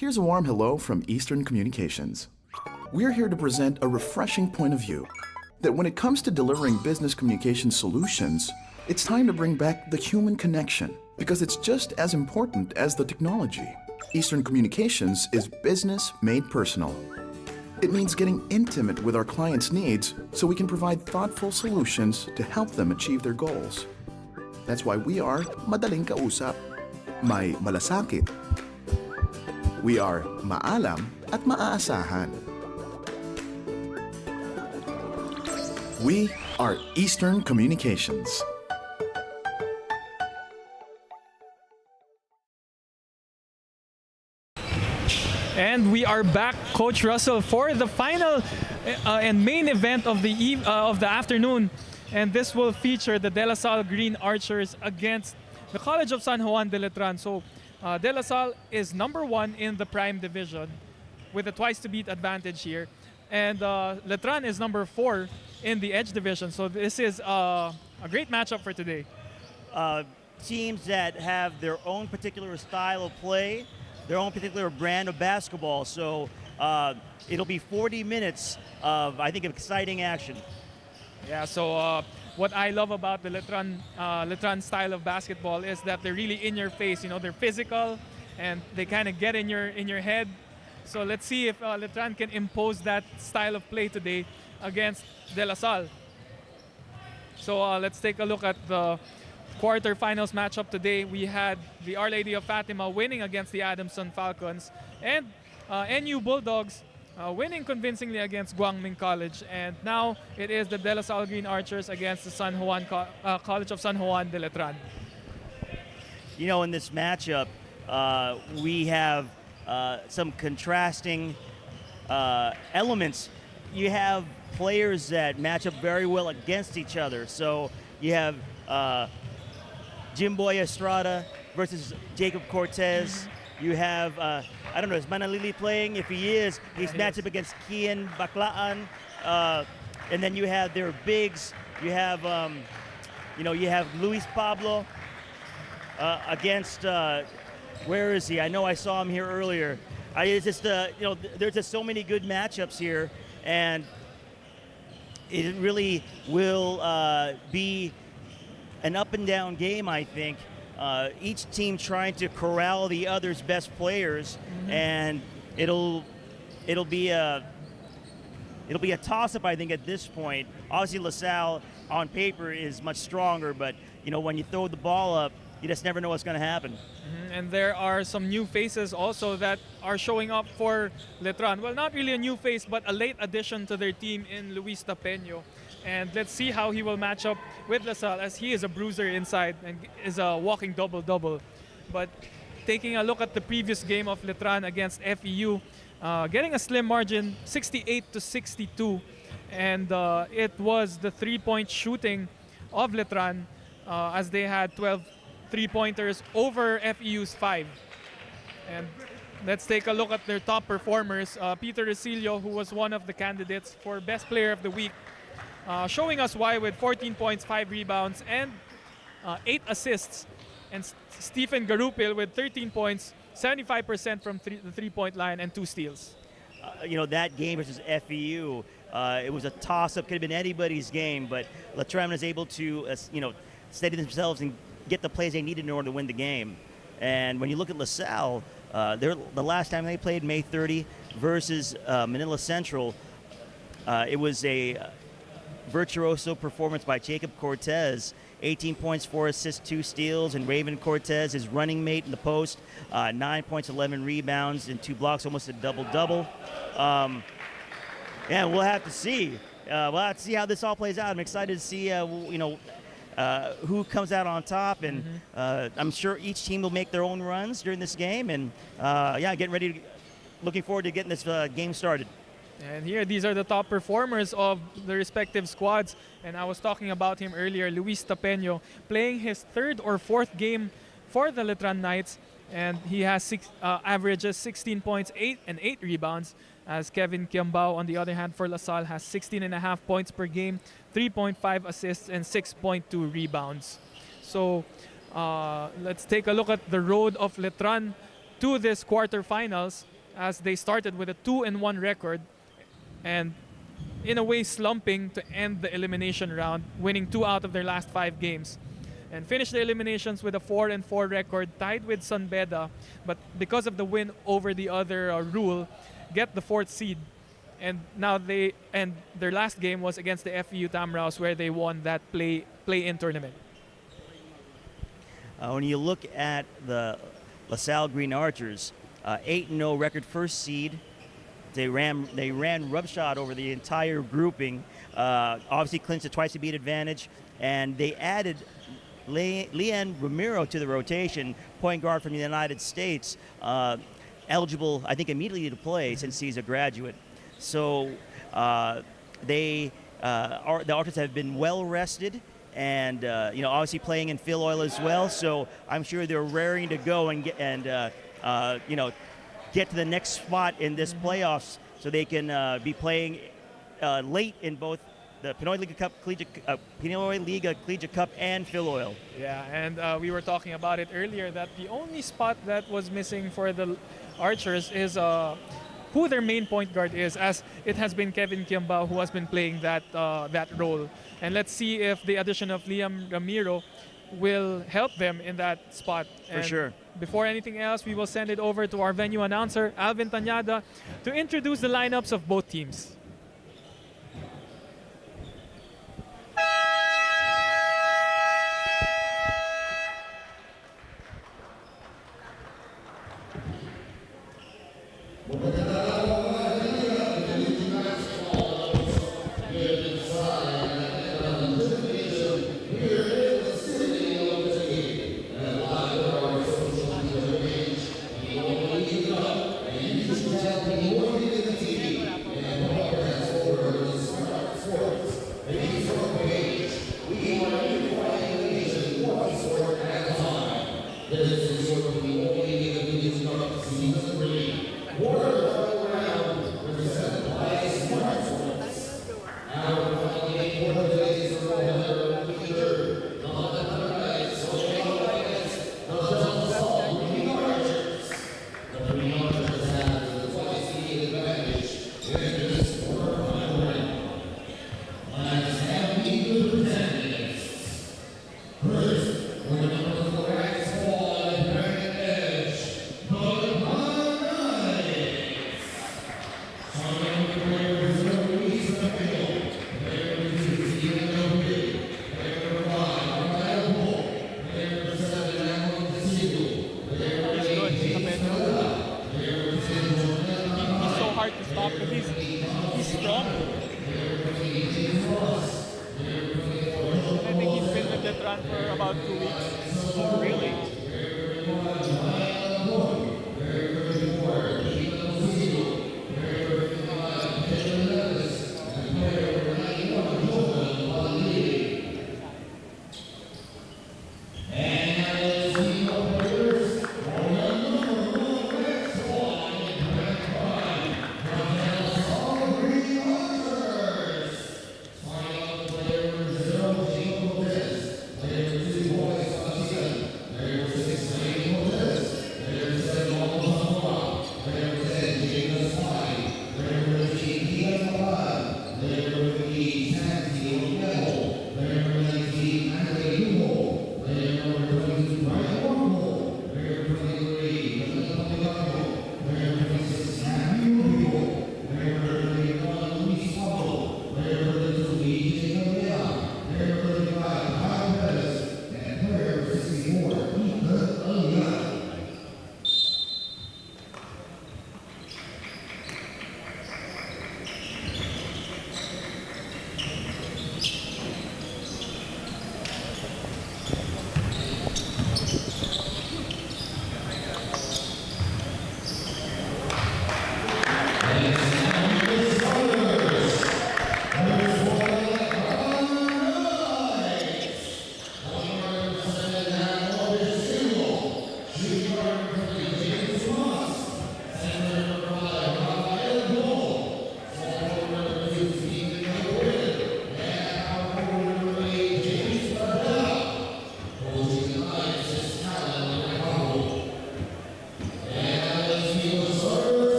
Here's a warm hello from Eastern Communications. We're here to present a refreshing point of view that when it comes to delivering business communication solutions, it's time to bring back the human connection because it's just as important as the technology. Eastern Communications is business made personal. It means getting intimate with our clients' needs so we can provide thoughtful solutions to help them achieve their goals. That's why we are madaling kausap, may malasakit. We are maalam at maaasahan. We are Eastern Communications. And we are back, Coach Russell, for the final and main event of the afternoon. And this will feature the De La Salle Green Archers against the College of San Juan de Letran. So De La Salle is #1 in the Prime Division with a twice-to-beat advantage here. And Letran is #4 in the Edge Division. So this is a great matchup for today. Teams that have their own particular style of play, their own particular brand of basketball. So it'll be 40 minutes of, I think, exciting action. Yeah, so what I love about the Letran style of basketball is that they're really in your face. You know, they're physical and they kind of get in your head. So let's see if Letran can impose that style of play today against De La Salle. So let's take a look at the quarterfinals matchup today. We had the Our Lady of Fatima winning against the Adamson Falcons, and NU Bulldogs winning convincingly against Guangming College. And now it is the De La Salle Green Archers against the San Juan College of San Juan de Letran. You know, in this matchup, we have some contrasting elements. You have players that match up very well against each other. So you have Jimboy Estrada versus Jacob Cortez. You have, I don't know, is Manalili playing? If he is, he's matched up against Kian Baclaan. And then you have their bigs. You have, you have Luis Pablo against, where is he? I know I saw him here earlier. It's just, there's just so many good matchups here. And it really will be an up and down game, I think. Each team trying to corral the other's best players, and it'll be a toss-up, I think, at this point. Obviously, LaSalle on paper is much stronger, but when you throw the ball up, you just never know what's going to happen. And there are some new faces also that are showing up for Letran. Well, not really a new face, but a late addition to their team in Luis Tapeño. And let's see how he will match up with LaSalle, as he is a bruiser inside and is a walking double-double. But taking a look at the previous game of Letran against FEU, getting a slim margin, 68-62. And it was the three-point shooting of Letran, as they had 12 three-pointers over FEU's 5. And let's take a look at their top performers. Peter Resilio, who was one of the candidates for Best Player of the Week, showing us why with 14 points, 5 rebounds, and 8 assists. And Stephen Garupil with 13 points, 75% from the three-point line, and 2 steals. That game versus FEU, it was a toss-up, could have been anybody's game, but Letran was able to, steady themselves and get the plays they needed in order to win the game. And when you look at LaSalle, the last time they played, May 30, versus Manila Central, it was a virtuoso performance by Jacob Cortez. 18 points, 4 assists, 2 steals, and Raven Cortez, his running mate in the post, 9 points, 11 rebounds, and 2 blocks, almost a double-double. And we'll have to see. We'll have to see how this all plays out. I'm excited to see, who comes out on top, and I'm sure each team will make their own runs during this game. And getting ready, looking forward to getting this game started. And here, these are the top performers of the respective squads. And I was talking about him earlier, Luis Tapeño, playing his 3rd or 4th game for the Letran Knights. And he has averages 16 points, 8 rebounds. As Kevin Kiambao, on the other hand, for LaSalle, has 16.5 points per game, 3.5 assists, and 6.2 rebounds. So let's take a look at the road of Letran to this quarterfinals, as they started with a 2-1 record and in a way slumping to end the elimination round, winning 2 out of their last 5 games. And finished the eliminations with a 4-4 record, tied with San Beda, but because of the win over the other rule, get the 4th seed. And now their last game was against the FEU Tamraos, where they won that play-in tournament. When you look at the LaSalle Green Archers, 8-0 record, 1st seed. They ran roughshod over the entire grouping. Obviously clinched a twice-to-beat advantage, and they added Leanne Ramiro to the rotation, point guard from the United States, eligible, I think, immediately to play since he's a graduate. So the Archers have been well rested, and obviously playing in Phil Oil as well. So I'm sure they're raring to go and get to the next spot in this playoffs, so they can be playing late in both the PINOYLIGA Collegiate Cup and Phil Oil. Yeah, and we were talking about it earlier that the only spot that was missing for the Archers is who their main point guard is, as it has been Kevin Kiambao who has been playing that role. And let's see if the addition of Liam Ramiro will help them in that spot. For sure. Before anything else, we will send it over to our venue announcer, Alvin Tañada, to introduce the lineups of both teams.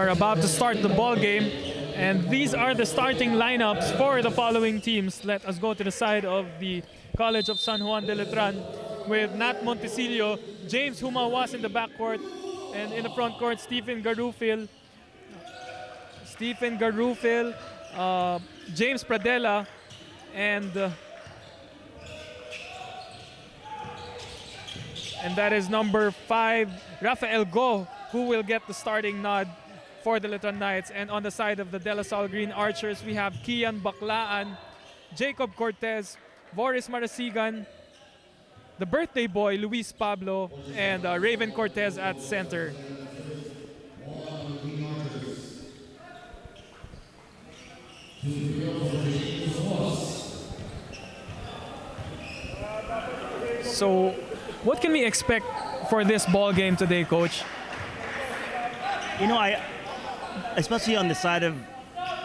are about to start the ball game, and these are the starting lineups for the following teams. Let us go to the side of the College of San Juan de Letran with Nat Montesillo, James Humawas in the backcourt, and in the front court, Stephen Garufil, James Pradella, and that is number 5, Rafael Go, who will get the starting nod for the Letran Knights. And on the side of the De La Salle Green Archers, we have Kian Baclaan, Jacob Cortez, Boris Marasigan, the birthday boy, Luis Pablo, and Raven Cortez at center. So, what can we expect for this ball game today, Coach? You know, especially on the side of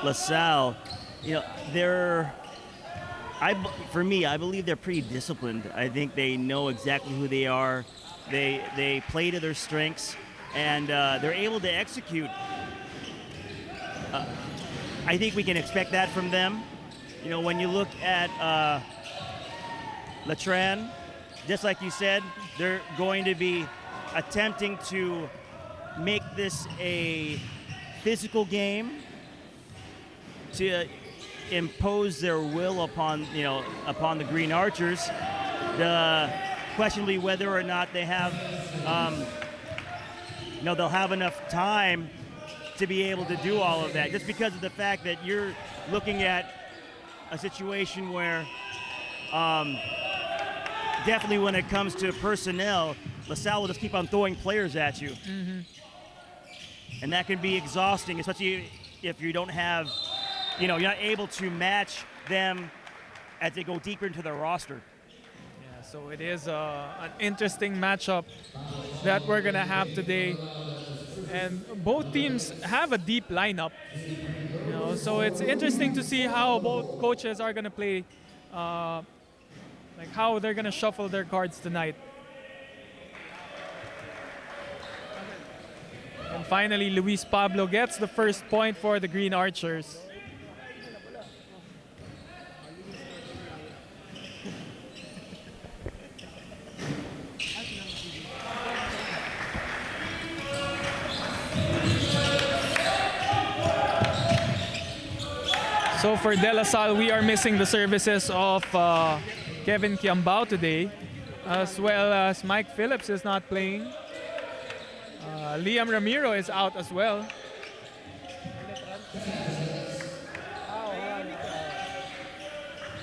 LaSalle, you know, for me, I believe they're pretty disciplined. I think they know exactly who they are. They play to their strengths, and they're able to execute. I think we can expect that from them. You know, when you look at Letran, just like you said, they're going to be attempting to make this a physical game, to impose their will upon the Green Archers. The question will be whether or not they have, they'll have enough time to be able to do all of that. Just because of the fact that you're looking at a situation where, definitely when it comes to personnel, LaSalle will just keep on throwing players at you. Mm-hmm. And that can be exhausting, especially if you don't have, you're not able to match them as they go deeper into their roster. Yeah, so it is an interesting matchup that we're going to have today. And both teams have a deep lineup. So it's interesting to see how both coaches are going to play, like how they're going to shuffle their cards tonight. And finally, Luis Pablo gets the first point for the Green Archers. So for De La Salle, we are missing the services of Kevin Kiambao today, as well as Mike Phillips is not playing. Liam Ramiro is out as well.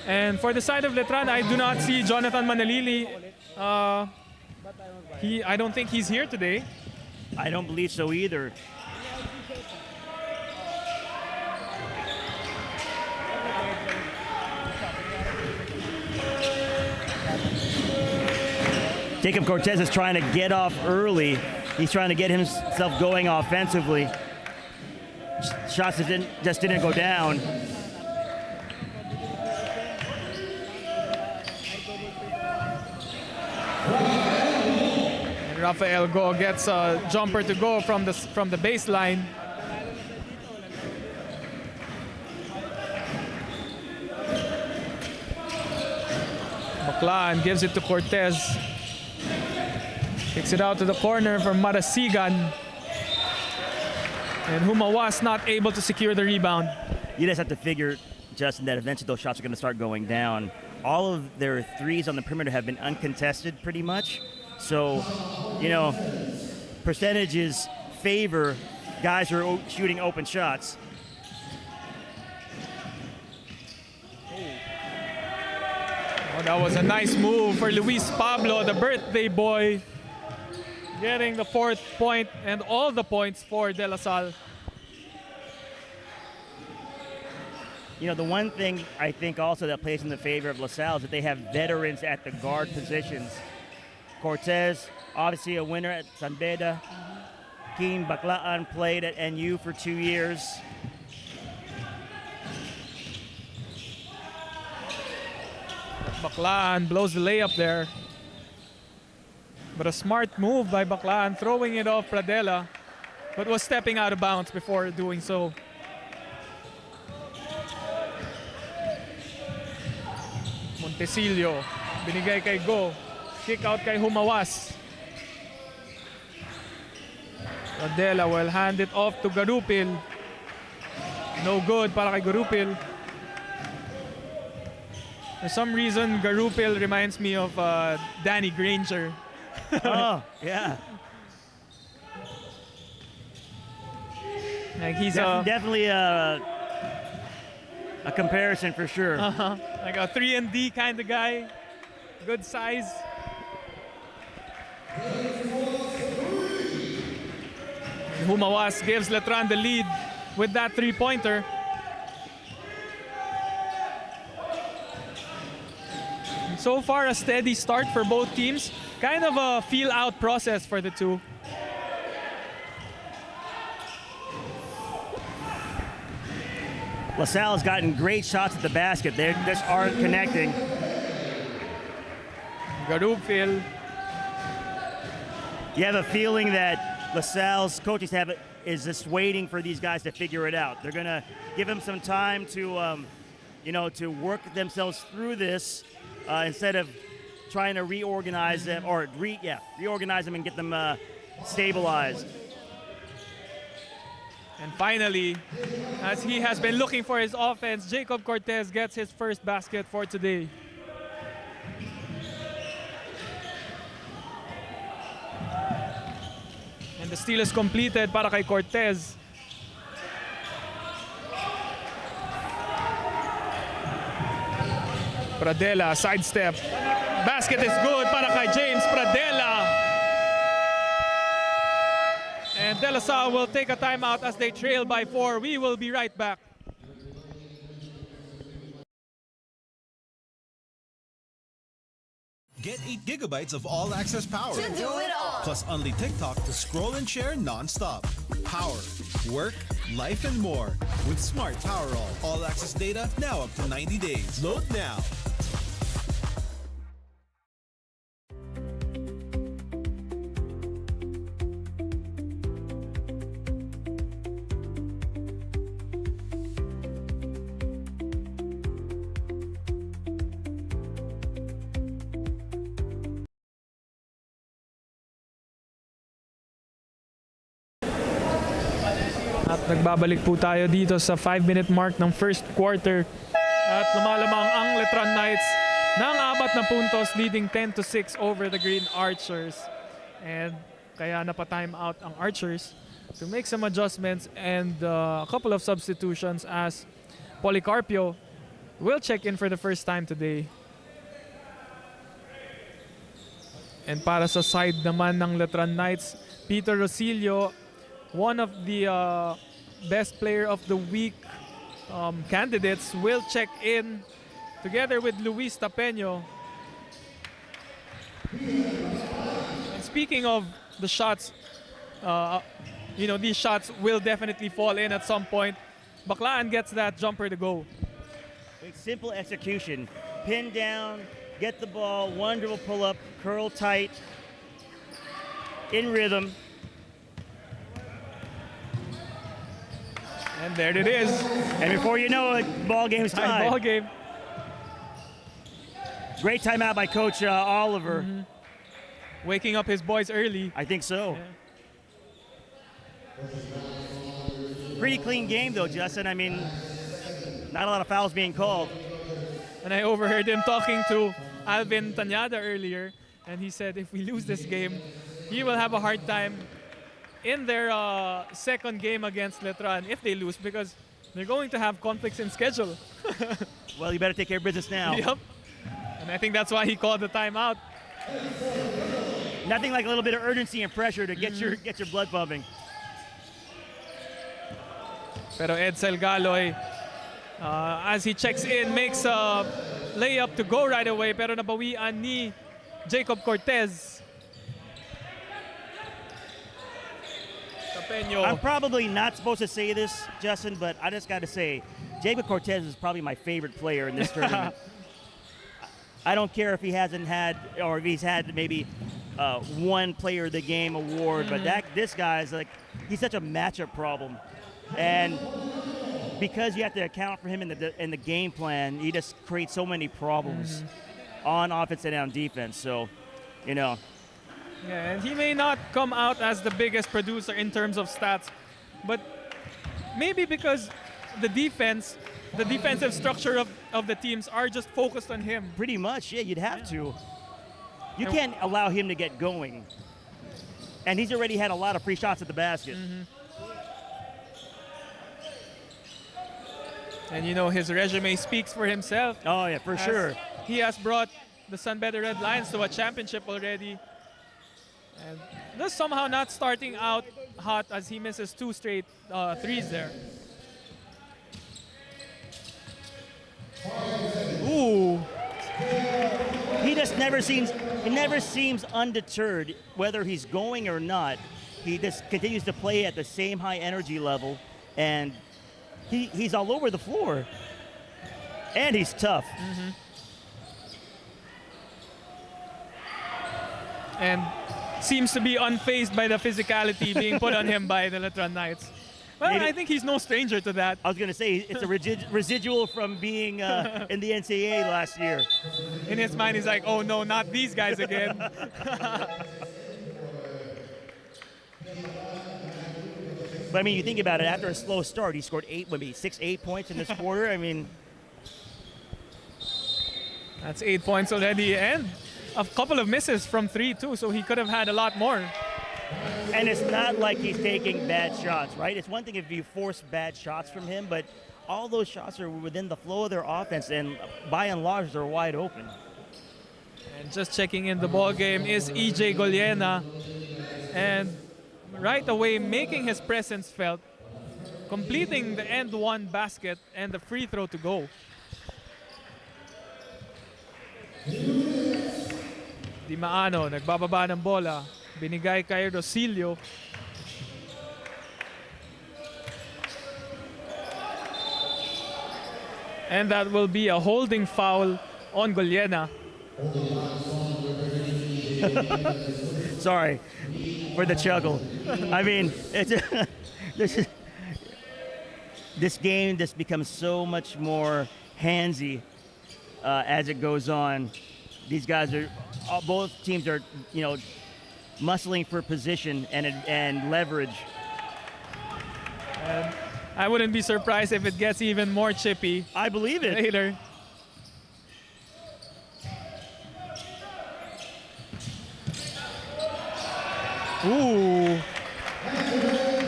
And for the side of Letran, I do not see Jonathan Manalili. I don't think he's here today. I don't believe so either. Jacob Cortez is trying to get off early. He's trying to get himself going offensively. Shots just didn't go down. And Rafael Go gets a jumper to go from the baseline. Baclaan gives it to Cortez. Kicks it out to the corner for Marasigan. And Humawas not able to secure the rebound. You just have to figure, Justin, that eventually those shots are going to start going down. All of their threes on the perimeter have been uncontested pretty much. So, percentages favor guys who are shooting open shots. Oh, that was a nice move for Luis Pablo, the birthday boy, getting the 4th point and all the points for De La Salle. The one thing I think also that plays in the favor of LaSalle is that they have veterans at the guard positions. Cortez, obviously a winner at San Beda. Keen Baclaan played at NU for 2 years. Baclaan blows the layup there. But a smart move by Baclaan, throwing it off Pradella. but was stepping out of bounds before doing so. Montecillo, binigay kay Go. Kick out kay Humawas. Adela will hand it off to Garupil. No good para kay Garupil. For some reason, Garupil reminds me of Danny Granger. Oh, yeah. Like he's definitely a comparison for sure. like a 3-and-D kind of guy. Good size. Humawas gives Letran the lead with that three-pointer. So far, a steady start for both teams. Kind of a feel-out process for the two. LaSalle has gotten great shots at the basket. They just aren't connecting. Garupil. You have a feeling that LaSalle's coaching staff is just waiting for these guys to figure it out. They're going to give them some time to, to work themselves through this instead of trying to reorganize them or reorganize them and get them stabilized. And finally, as he has been looking for his offense, Jacob Cortez gets his first basket for today. And the steal is completed para kay Cortez. Pradela, sidestep. Basket is good para kay James Pradela. And De La Salle will take a timeout as they trail by 4. We will be right back. Get 8 gigabytes of all-access power. To do it all. Plus only TikTok to scroll and share non-stop. Power, work, life, and more. With Smart Power all-access data now up to 90 days. Load now. At nagbabalik po tayo dito sa 5-minute mark ng first quarter. At lumalamang ang Letran Knights ng 4 na puntos, leading 10-6 over the Green Archers. And kaya napa-time out ang Archers to make some adjustments and a couple of substitutions as Policarpio will check in for the first time today. And para sa side naman ng Letran Knights, Peter Rosillo, one of the best player of the week candidates, will check in together with Luis Tapeño. And speaking of the shots, these shots will definitely fall in at some point. Baclaan gets that jumper to go. Simple execution. Pin down, get the ball, one dribble pull up, curl tight, in rhythm. And there it is. And before you know it, ball game's tied. Ball game. Great timeout by Coach Oliver. Waking up his boys early. I think so. Yeah. Pretty clean game though, Justin. I mean, not a lot of fouls being called. And I overheard him talking to Alvin Tanyada earlier, and he said if we lose this game, he will have a hard time in their second game against Letran if they lose, because they're going to have conflicts in schedule. Well, you better take care of business now. Yep. And I think that's why he called the timeout. Nothing like a little bit of urgency and pressure to get your blood pumping. Pero Edsel Galoy, as he checks in, makes a layup to go right away, pero nabawian ni Jacob Cortez. I'm probably not supposed to say this, Justin, but I just got to say, Jacob Cortez is probably my favorite player in this tournament. I don't care if he hasn't had, or if he's had maybe one player of the game award, but this guy's like, he's such a matchup problem. And because you have to account for him in the game plan, he just creates so many problems on offense and on defense. So, you know. Yeah, and he may not come out as the biggest producer in terms of stats, but maybe because the defensive structure of the teams are just focused on him. Pretty much, yeah, you'd have to. You can't allow him to get going. And he's already had a lot of free shots at the basket. And you know, his resume speaks for himself. Oh, yeah, for sure. He has brought the Sunbetter Red Lions to a championship already. And just somehow not starting out hot as he misses 2 straight threes there. Ooh. He just never seems undeterred whether he's going or not. He just continues to play at the same high energy level, and he's all over the floor. And he's tough. And seems to be unfazed by the physicality being put on him by the Letran Knights. Well, I think he's no stranger to that. I was going to say, it's a residual from being in the NCAA last year. In his mind, he's like, oh no, not these guys again. But I mean, you think about it, after a slow start, he scored 8 points in this quarter. I mean, that's 8 points already, and a couple of misses from 3 too, so he could have had a lot more. And it's not like he's taking bad shots, right? It's one thing if you force bad shots from him, but all those shots are within the flow of their offense, and by and large, they're wide open. And just checking in the ball game is EJ Golyena, and right away making his presence felt, completing the end one basket and the free throw to go. Di Maano, nagbababa ng bola. Binigay kay Rosilio. And that will be a holding foul on Golyena. Sorry for the chuckle. I mean, this game just becomes so much more handsy as it goes on. These guys are, both teams are, you know, muscling for position and leverage. And I wouldn't be surprised if it gets even more chippy. I believe it. Later. Ooh.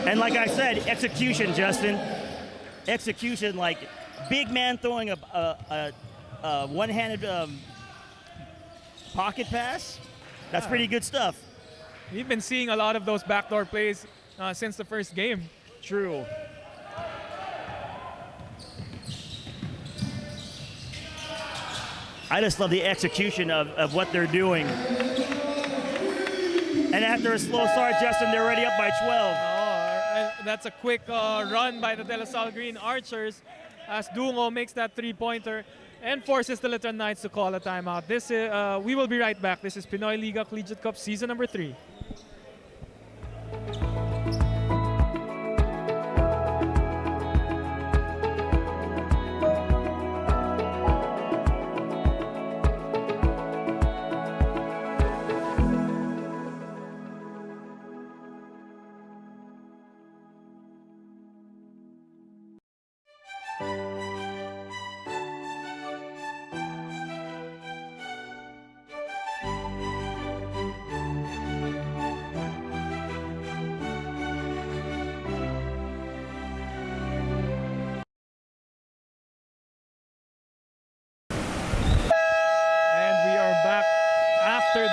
And like I said, execution, Justin. Execution, like big man throwing a one-handed pocket pass. That's pretty good stuff. We've been seeing a lot of those backdoor plays since the first game. True. I just love the execution of what they're doing. And after a slow start, Justin, they're already up by 12. Oh, that's a quick run by the De La Salle Green Archers as Dungo makes that three-pointer and forces the Letran Knights to call a timeout. We will be right back. This is Pinoy Liga Collegiate Cup Season number 3.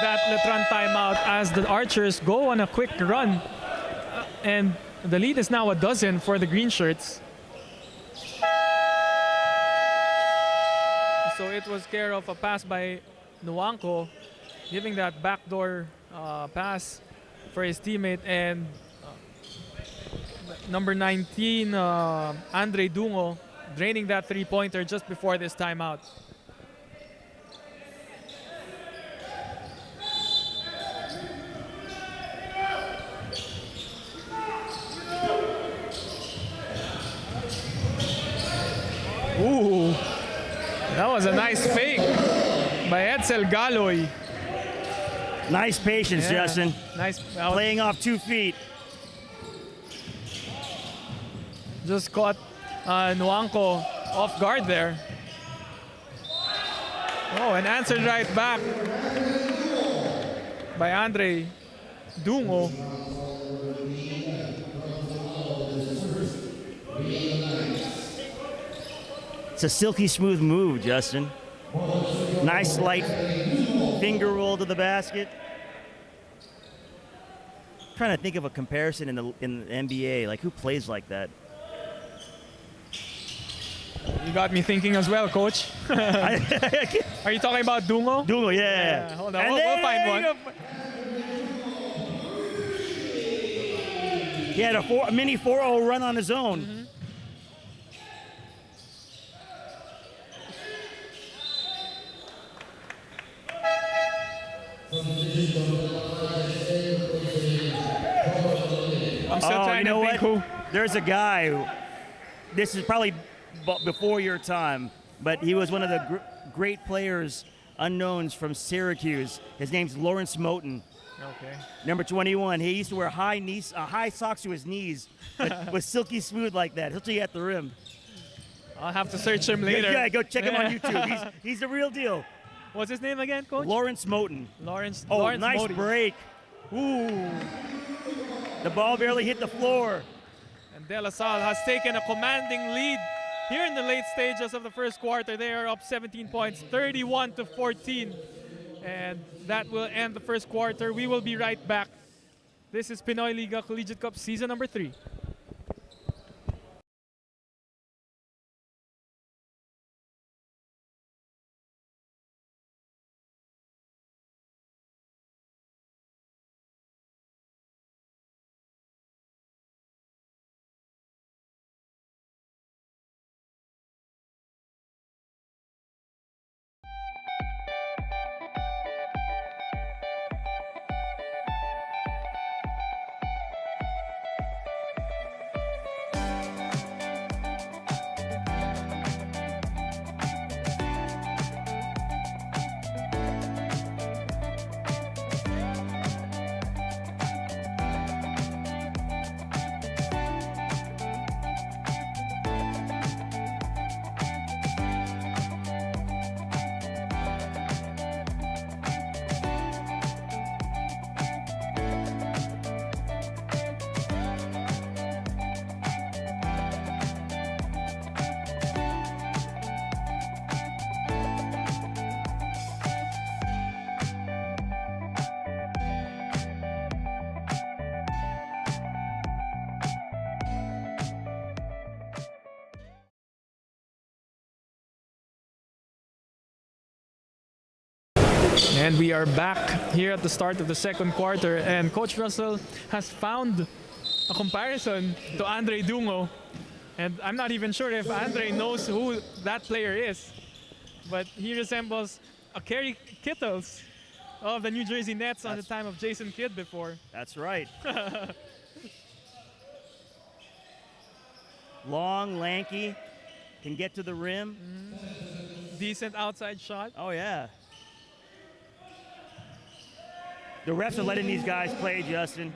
That Letran timeout as the Archers go on a quick run, and the lead is now 12 for the green shirts. So it was care of a pass by Nuanco, giving that backdoor pass for his teammate, and number 19 Andre Dungo draining that three-pointer just before this timeout. That was a nice fake by Edsel Galoy. Nice patience, Yeah, Justin. nice. Playing off 2 feet. Just caught Nuanco off guard there. Oh, and answered right back by Andre Dungo. It's a silky smooth move, Justin. Nice light finger roll to the basket. Trying to think of a comparison in the NBA, like who plays like that? You got me thinking as well, coach. Are you talking about Dungo? Dungo, yeah. Hold on, we'll find one. He had a mini 4-0 run on his own. I'm still trying to think who. There's a guy who, this is probably before your time, but he was one of the great players, unknowns from Syracuse. His name's Lawrence Moten. Okay. Number 21. He used to wear high socks to his knees, but was silky smooth like that. He'll see you at the rim. I'll have to search him later. Yeah, go check him on YouTube. He's the real deal. What's his name again, coach? Lawrence Moten. Lawrence. Oh, Lawrence nice Modi. break. Ooh. The ball barely hit the floor. And De La Salle has taken a commanding lead here in the late stages of the first quarter. They are up 17 points, 31-14. And that will end the first quarter. We will be right back. This is Pinoy Liga Collegiate Cup season number 3. And we are back here at the start of the second quarter, and Coach Russell has found a comparison to Andre Dungo. And I'm not even sure if Andre knows who that player is, but he resembles a Kerry Kittles of the New Jersey Nets on the time of Jason Kidd before. That's right. Long, lanky, can get to the rim. Decent outside shot. Oh, yeah. The refs are letting these guys play, Justin,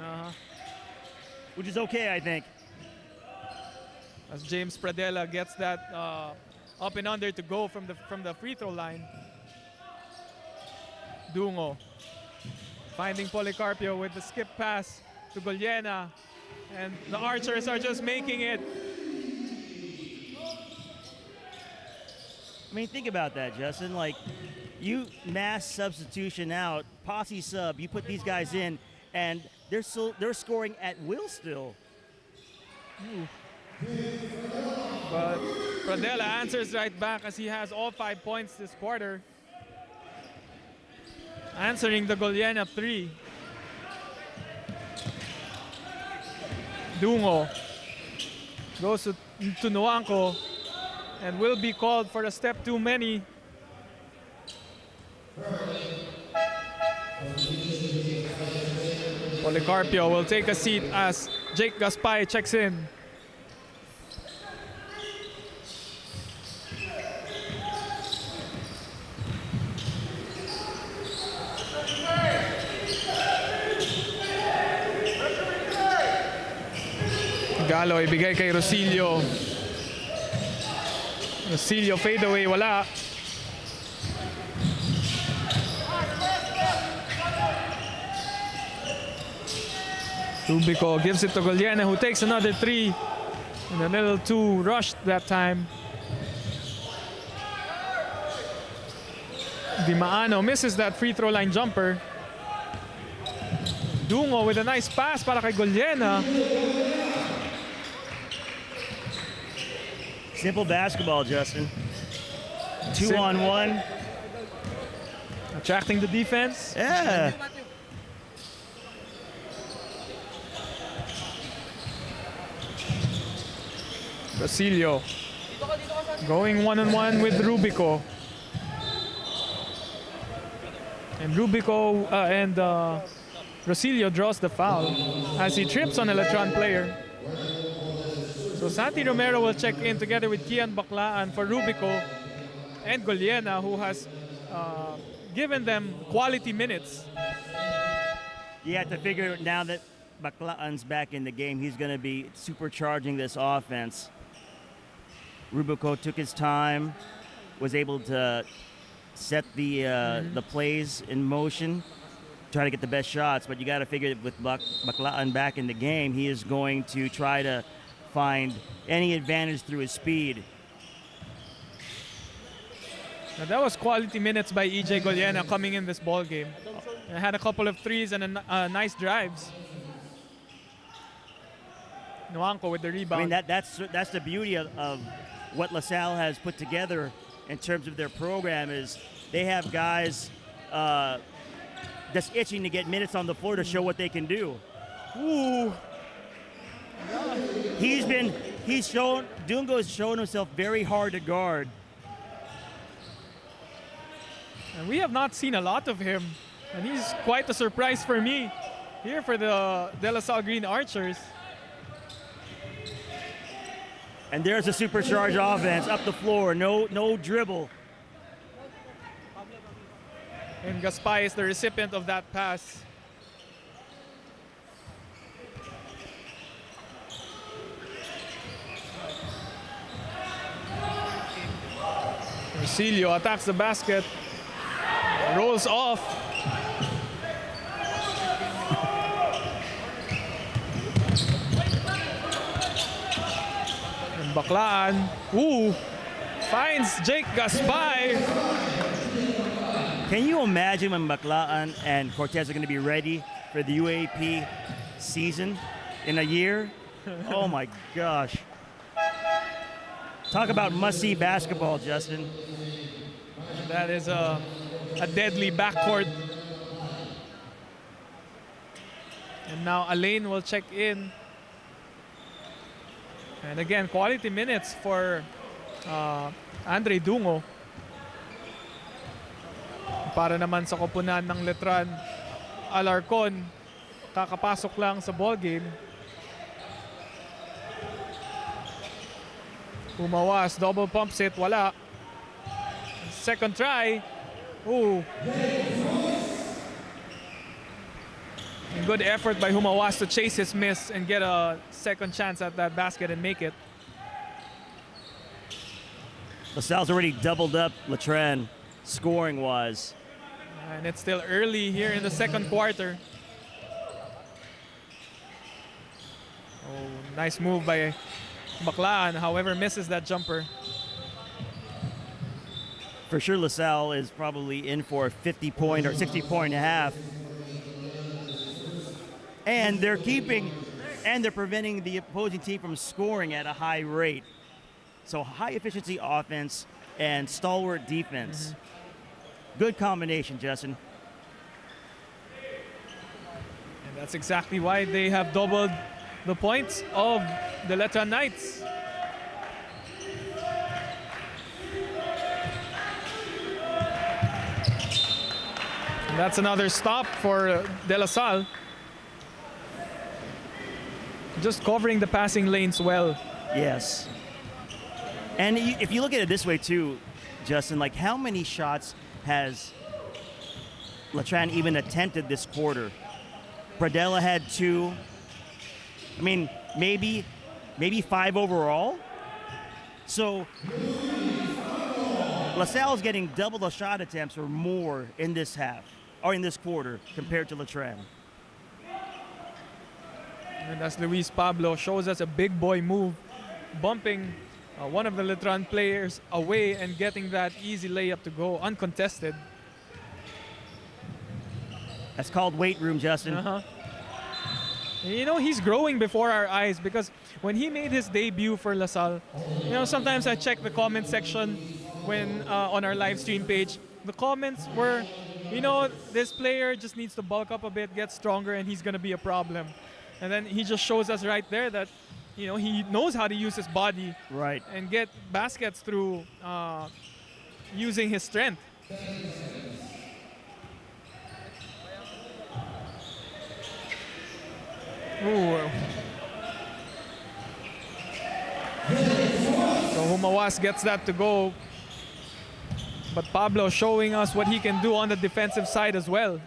which is okay, I think. As James Pradella gets that up and under to go from the free throw line. Dungo finding Policarpio with the skip pass to Golyena, and the Archers are just making it. I mean, think about that, Justin. Like, you mass substitution out, posse sub, you put these guys in, and they're scoring at will still. But Pradella answers right back as he has all 5 points this quarter. Answering the Golyena 3. Dungo goes to Nuanco and will be called for a step too many. Policarpio will take a seat as Jake Gaspay checks in. Regalo ibigay kay Rosilio. Rosilio fade away, wala. Rubico gives it to Goliana, who takes another three. And a little too rushed that time. Di Maano misses that free throw line jumper. Dungo with a nice pass para kay Goliana. Simple basketball, Justin. 2-on-1. Attracting the defense. Yeah. Rosilio going one-on-one with Rubico. And Rubico and Rosilio draws the foul as he trips on a Letran player. So Santi Romero will check in together with Kian Baclaan for Rubico and Goliana, who has given them quality minutes. You have to figure now that Baclaan's back in the game, he's going to be supercharging this offense. Rubico took his time, was able to set the plays in motion, try to get the best shots. But you got to figure that with Baclaan back in the game, he is going to try to find any advantage through his speed. Now that was quality minutes by EJ Goliana coming in this ball game. Had a couple of threes and nice drives. Nuanco with the rebound. I mean, that's the beauty of what LaSalle has put together in terms of their program, is they have guys just itching to get minutes on the floor to show what they can do. Ooh. Dungo's shown himself very hard to guard. And we have not seen a lot of him. And he's quite a surprise for me here for the De La Salle Green Archers. And there's a supercharged offense up the floor, no dribble. And Gaspay is the recipient of that pass. Rosilio attacks the basket, rolls off. And Baclaan, finds Jake Gaspay. Can you imagine when Baclaan and Cortez are going to be ready for the UAP season in a year? Oh my gosh. Talk about must-see basketball, Justin. That is a deadly backcourt. And now Alain will check in. And again, quality minutes for Andre Dungo. Para naman sa koponan ng Letran, Alarcon, kakapasok lang sa ball game. Umawas, double pumps it, wala. Second try. Ooh. And good effort by Humawas to chase his miss and get a second chance at that basket and make it. LaSalle's already doubled up Letran scoring-wise. And it's still early here in the second quarter. Oh, nice move by Baclaan, however, misses that jumper. For sure, LaSalle is probably in for a 50-point or 60-point half. And they're preventing the opposing team from scoring at a high rate. So high-efficiency offense and stalwart defense. Good combination, Justin. And that's exactly why they have doubled the points of the Letran Knights. And that's another stop for De La Salle. Just covering the passing lanes well. Yes. And if you look at it this way too, Justin, like how many shots has Letran even attempted this quarter? Pradella had 2. I mean, maybe maybe 5 overall. So LaSalle's getting double the shot attempts or more in this half, or in this quarter, compared to LIVESTREAM. And as Luis Pablo shows us a big boy move, bumping one of the LIVESTREAM players away and getting that easy layup to go, uncontested. That's called weight room, Justin. You know, he's growing before our eyes, because when he made his debut for LaSalle, you know, sometimes I check the comment section when on our live stream page. The comments were, you know, this player just needs to bulk up a bit, get stronger, and he's going to be a problem. And then he just shows us right there that, you know, he knows how to use his body and get baskets through using his strength. Ooh. So Humawas gets that to go. But Pablo showing us what he can do on the defensive side as well.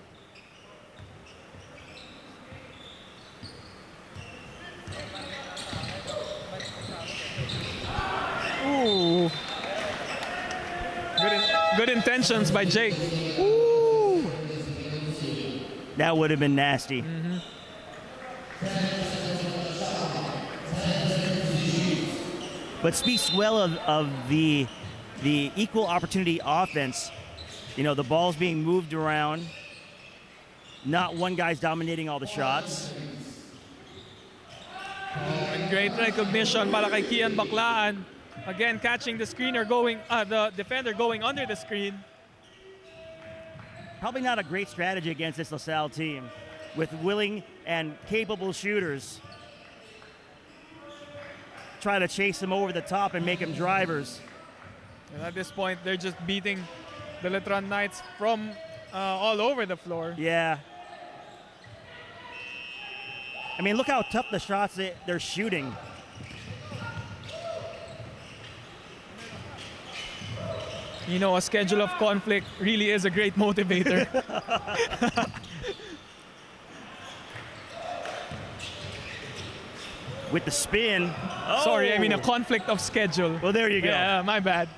Ooh. Good intentions by Jake. Ooh. That would have been nasty. But speaks well of the equal opportunity offense. You know, the ball's being moved around. Not one guy's dominating all the shots. And great recognition para kay Kian Baclaan. Again, catching the screener going, the defender going under the screen. Probably not a great strategy against this LaSalle team with willing and capable shooters. Try to chase them over the top and make them drivers. And at this point, they're just beating the LIVESTREAM Knights from all over the floor. Yeah. I mean, look how tough the shots they're shooting. You know, a schedule of conflict really is a great motivator. With the spin. Oh. Sorry, I mean a conflict of schedule. Well, there you go. Yeah, my bad.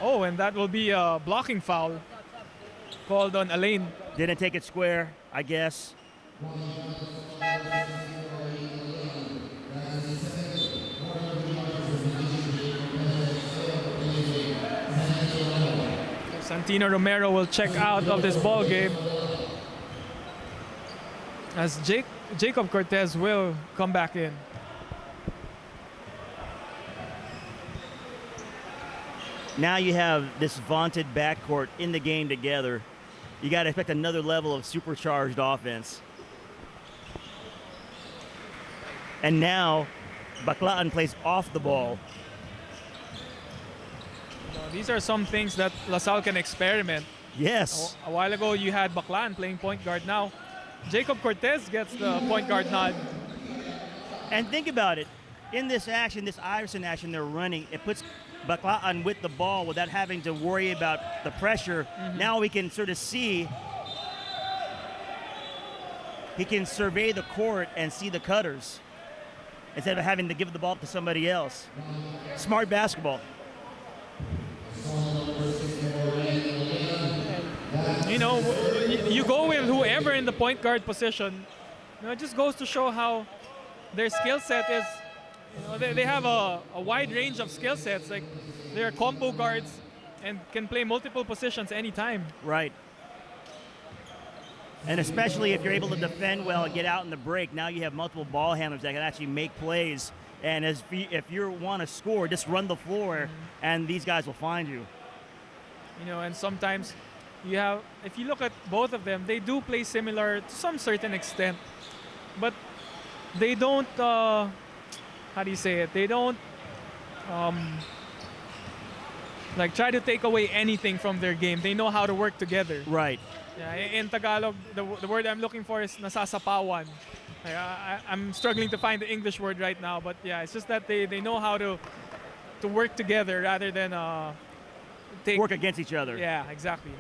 Oh, and that will be a blocking foul called on Alain. Didn't take it square, I guess. Santino Romero will check out of this ball game, as Jacob Cortez will come back in. Now you have this vaunted backcourt in the game together. You got to expect another level of supercharged offense. And now Baclaan plays off the ball. These are some things that LaSalle can experiment. Yes. A while ago, you had Baclaan playing point guard. Now, Jacob Cortez gets the point guard nod. And think about it. In this action, this Iverson action they're running, it puts Baclaan with the ball without having to worry about the pressure. Now we can sort of see, he can survey the court and see the cutters instead of having to give the ball to somebody else. Smart basketball. You know, you go with whoever in the point guard position. You know, it just goes to show how their skill set is. You know, they have a wide range of skill sets. Like, they're combo guards and can play multiple positions anytime. Right. And especially if you're able to defend well and get out in the break, now you have multiple ball handlers that can actually make plays. And if you want to score, just run the floor, and these guys will find you. You know, and sometimes you have, if you look at both of them, they do play similar to some certain extent, but they don't, how do you say it? They don't like try to take away anything from their game. They know how to work together. Right. Yeah, in Tagalog, the word I'm looking for is nasasapawan. I'm struggling to find the English word right now, but yeah, it's just that they know how to work together rather than work against each other. Yeah, exactly.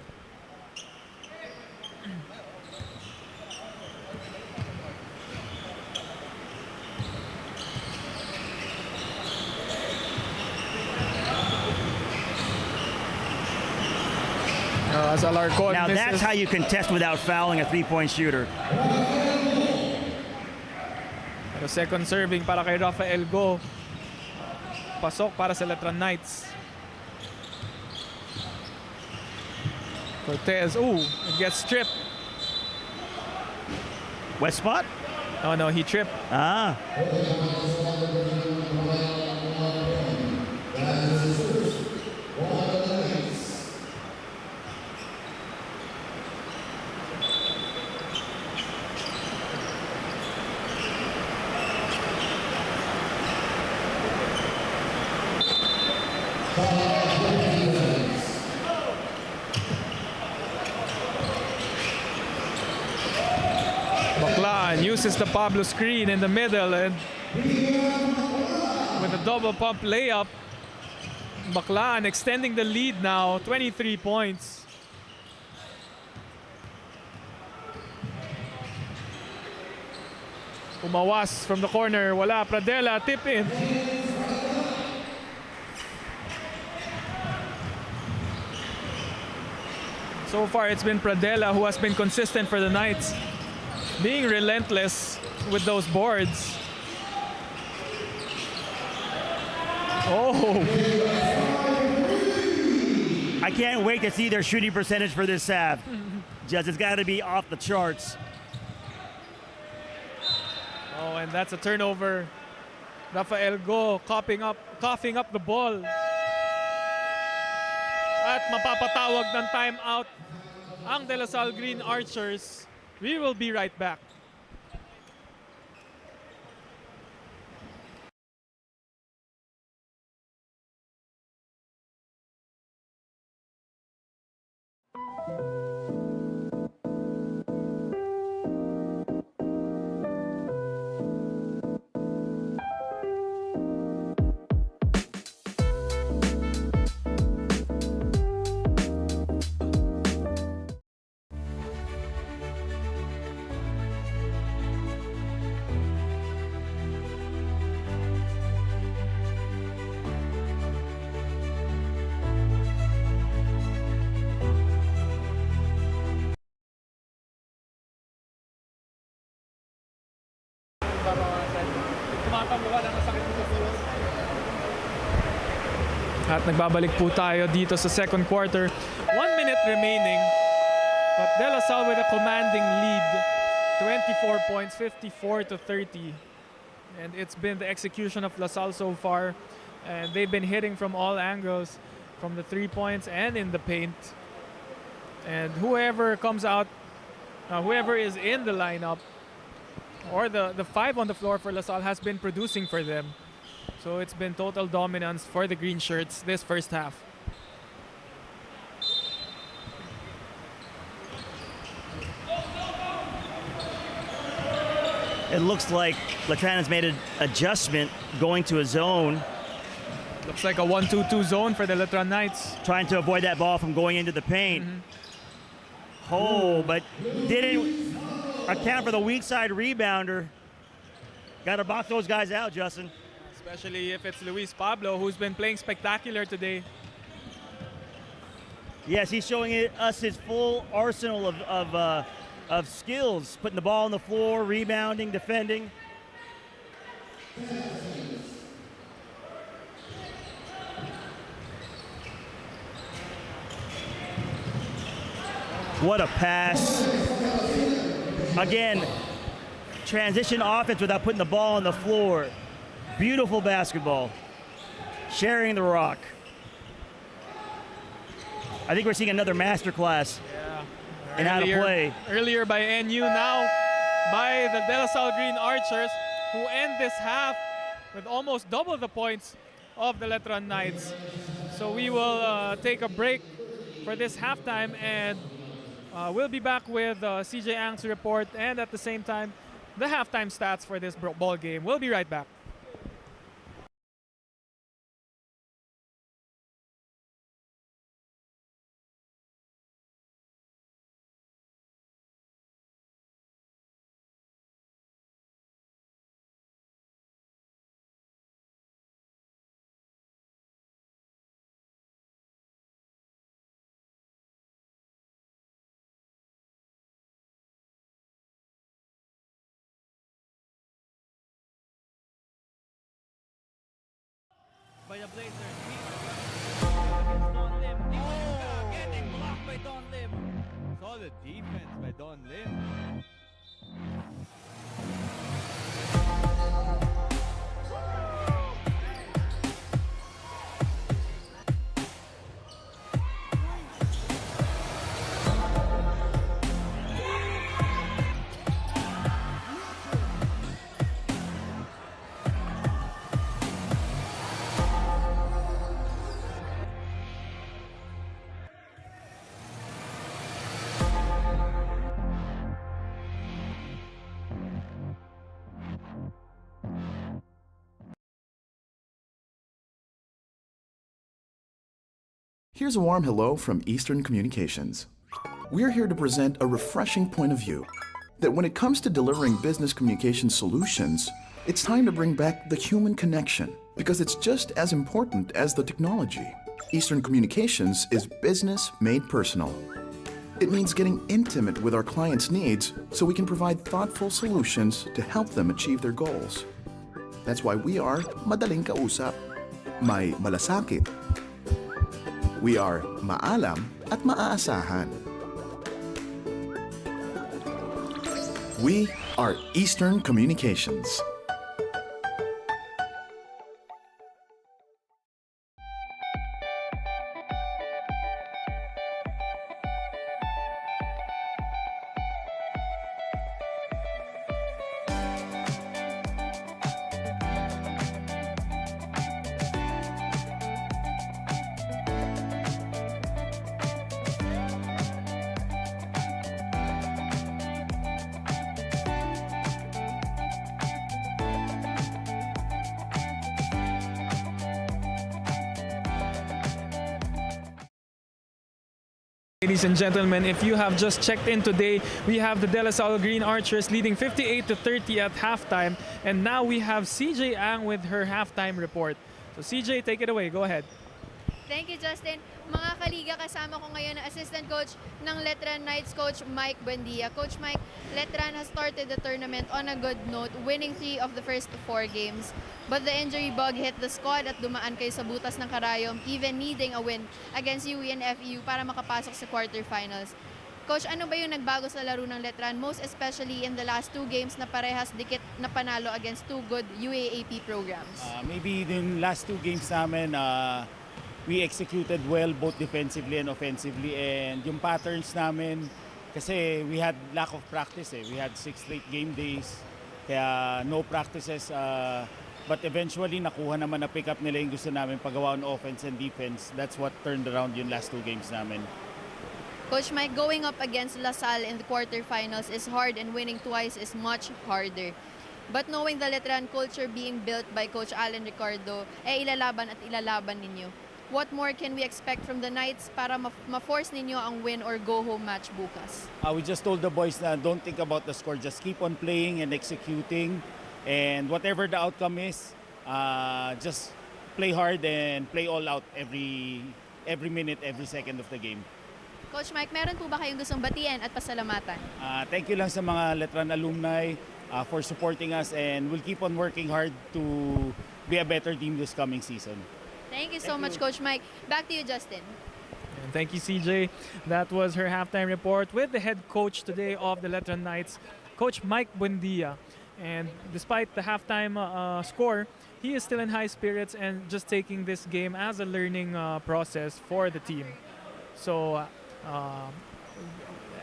As Alarcon Now misses. that's how you contest without fouling a three-point shooter. Pero second serving para kay Rafael Go. Pasok para sa Letran Knights. Cortez, it gets stripped. Wet spot? Oh no, he tripped. Ah. Baclaan uses the Pablo screen in the middle and with a double pump layup. Baclaan extending the lead now, 23 points. Umawas from the corner, wala, Pradela, tip in. So far it's been Pradela who has been consistent for the Knights, being relentless with those boards. Oh! I can't wait to see their shooting percentage for this half. Just, it's got to be off the charts. Oh, and that's a turnover. Rafael Go coughing up the ball. At mapapatawag ng timeout ang De La Salle Green Archers. We will be right back. At nagbabalik po tayo dito sa second quarter. 1 minute remaining. But De La Salle with a commanding lead. 24 points, 54-30. And it's been the execution of La Salle so far. And they've been hitting from all angles, from the 3 points and in the paint. And whoever comes out, whoever is in the lineup, or the five on the floor for La Salle has been producing for them. So it's been total dominance for the green shirts this first half. It looks like Letran has made an adjustment going to a zone, Looks like a 1-2-2 zone for the Letran Knights. trying to avoid that ball from going into the paint. Oh, but didn't account for the weak side rebounder. Got to box those guys out, Justin. Especially if it's Luis Pablo, who's been playing spectacular today. Yes, he's showing us his full arsenal of skills, putting the ball on the floor, rebounding, defending. What a pass. Again, transition offense without putting the ball on the floor. Beautiful basketball. Sharing the rock. I think we're seeing another masterclass in how to play. Earlier by NU, now by the De La Salle Green Archers, who end this half with almost double the points of the Letran Knights. So we will take a break for this halftime, and we'll be back with CJ Ang's report, and at the same time, the halftime stats for this ball game. We'll be right back. by the Blazers. Against Don Lim. Getting blocked by Don Lim. Solid defense by Don Lim. Here's a warm hello from Eastern Communications. We're here to present a refreshing point of view that when it comes to delivering business communication solutions, it's time to bring back the human connection because it's just as important as the technology. Eastern Communications is business made personal. It means getting intimate with our clients' needs so we can provide thoughtful solutions to help them achieve their goals. That's why we are madaling kausap, may malasakit. We are maalam at maaasahan. We are Eastern Communications. Ladies and gentlemen, if you have just checked in today, we have the DLSU Green Archers leading 58-30 at halftime. And now we have CJ Ang with her halftime report. So CJ, take it away. Go ahead. Thank you, Justin. Mga kaliga, kasama ko ngayon ang assistant coach ng Letran Knights, Coach Mike Buendia. Coach Mike, Letran has started the tournament on a good note, winning 3 of the first 4 games. But the injury bug hit the squad at dumaan kayo sa butas ng karayom, even needing a win against UE and FEU para makapasok sa quarterfinals. Coach, ano ba yung nagbago sa laro ng Letran, most especially in the last 2 games na parehas dikit na panalo against 2 good UAAP programs? Maybe the last 2 games namin, we executed well both defensively and offensively, and yung patterns namin kasi we had lack of practice we had 6 straight game days kaya no practices, but eventually nakuha naman na pick up nila yung gusto namin paggawa on offense and defense. That's what turned around yung last 2 games namin. Coach Mike, going up against LaSalle in the quarterfinals is hard and winning twice is much harder. But knowing the Letran culture being built by Coach Alan Ricardo, ilalaban at ilalaban ninyo. What more can we expect from the Knights para ma-force ninyo ang win or go-home match bukas? We just told the boys na don't think about the score, just keep on playing and executing, and whatever the outcome is, just play hard and play all out every minute, every second of the game. Coach Mike, meron po ba kayong gustong batian at pasalamatan? Thank you lang sa mga Letran alumni for supporting us, and we'll keep on working hard to be a better team this coming season. Thank you so much, Coach Mike. Back to you, Justin. And thank you, CJ. That was her halftime report with the head coach today of the Letran Knights, Coach Mike Buendia. And despite the halftime score, he is still in high spirits and just taking this game as a learning process for the team. So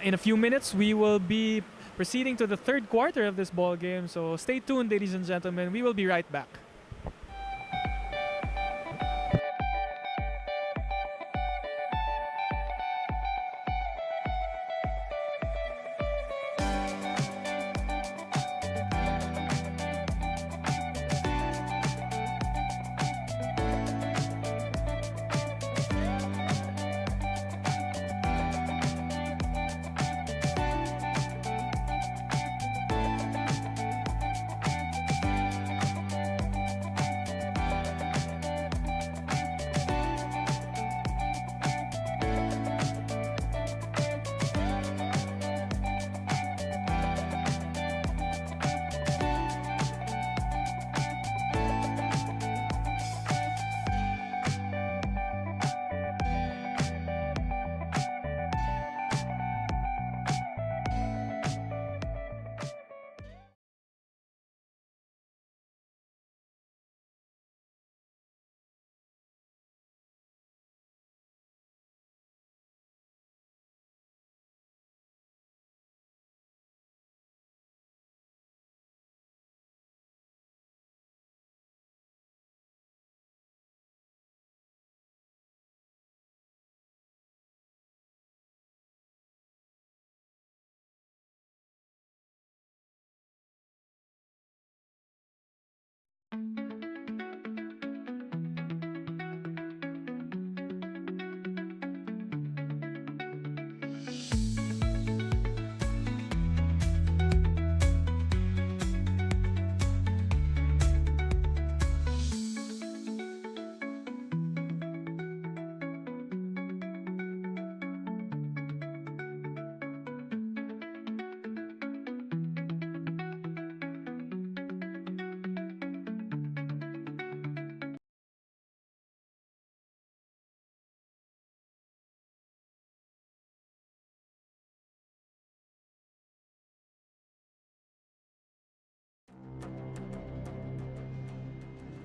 in a few minutes, we will be proceeding to the third quarter of this ball game. So stay tuned, ladies and gentlemen. We will be right back.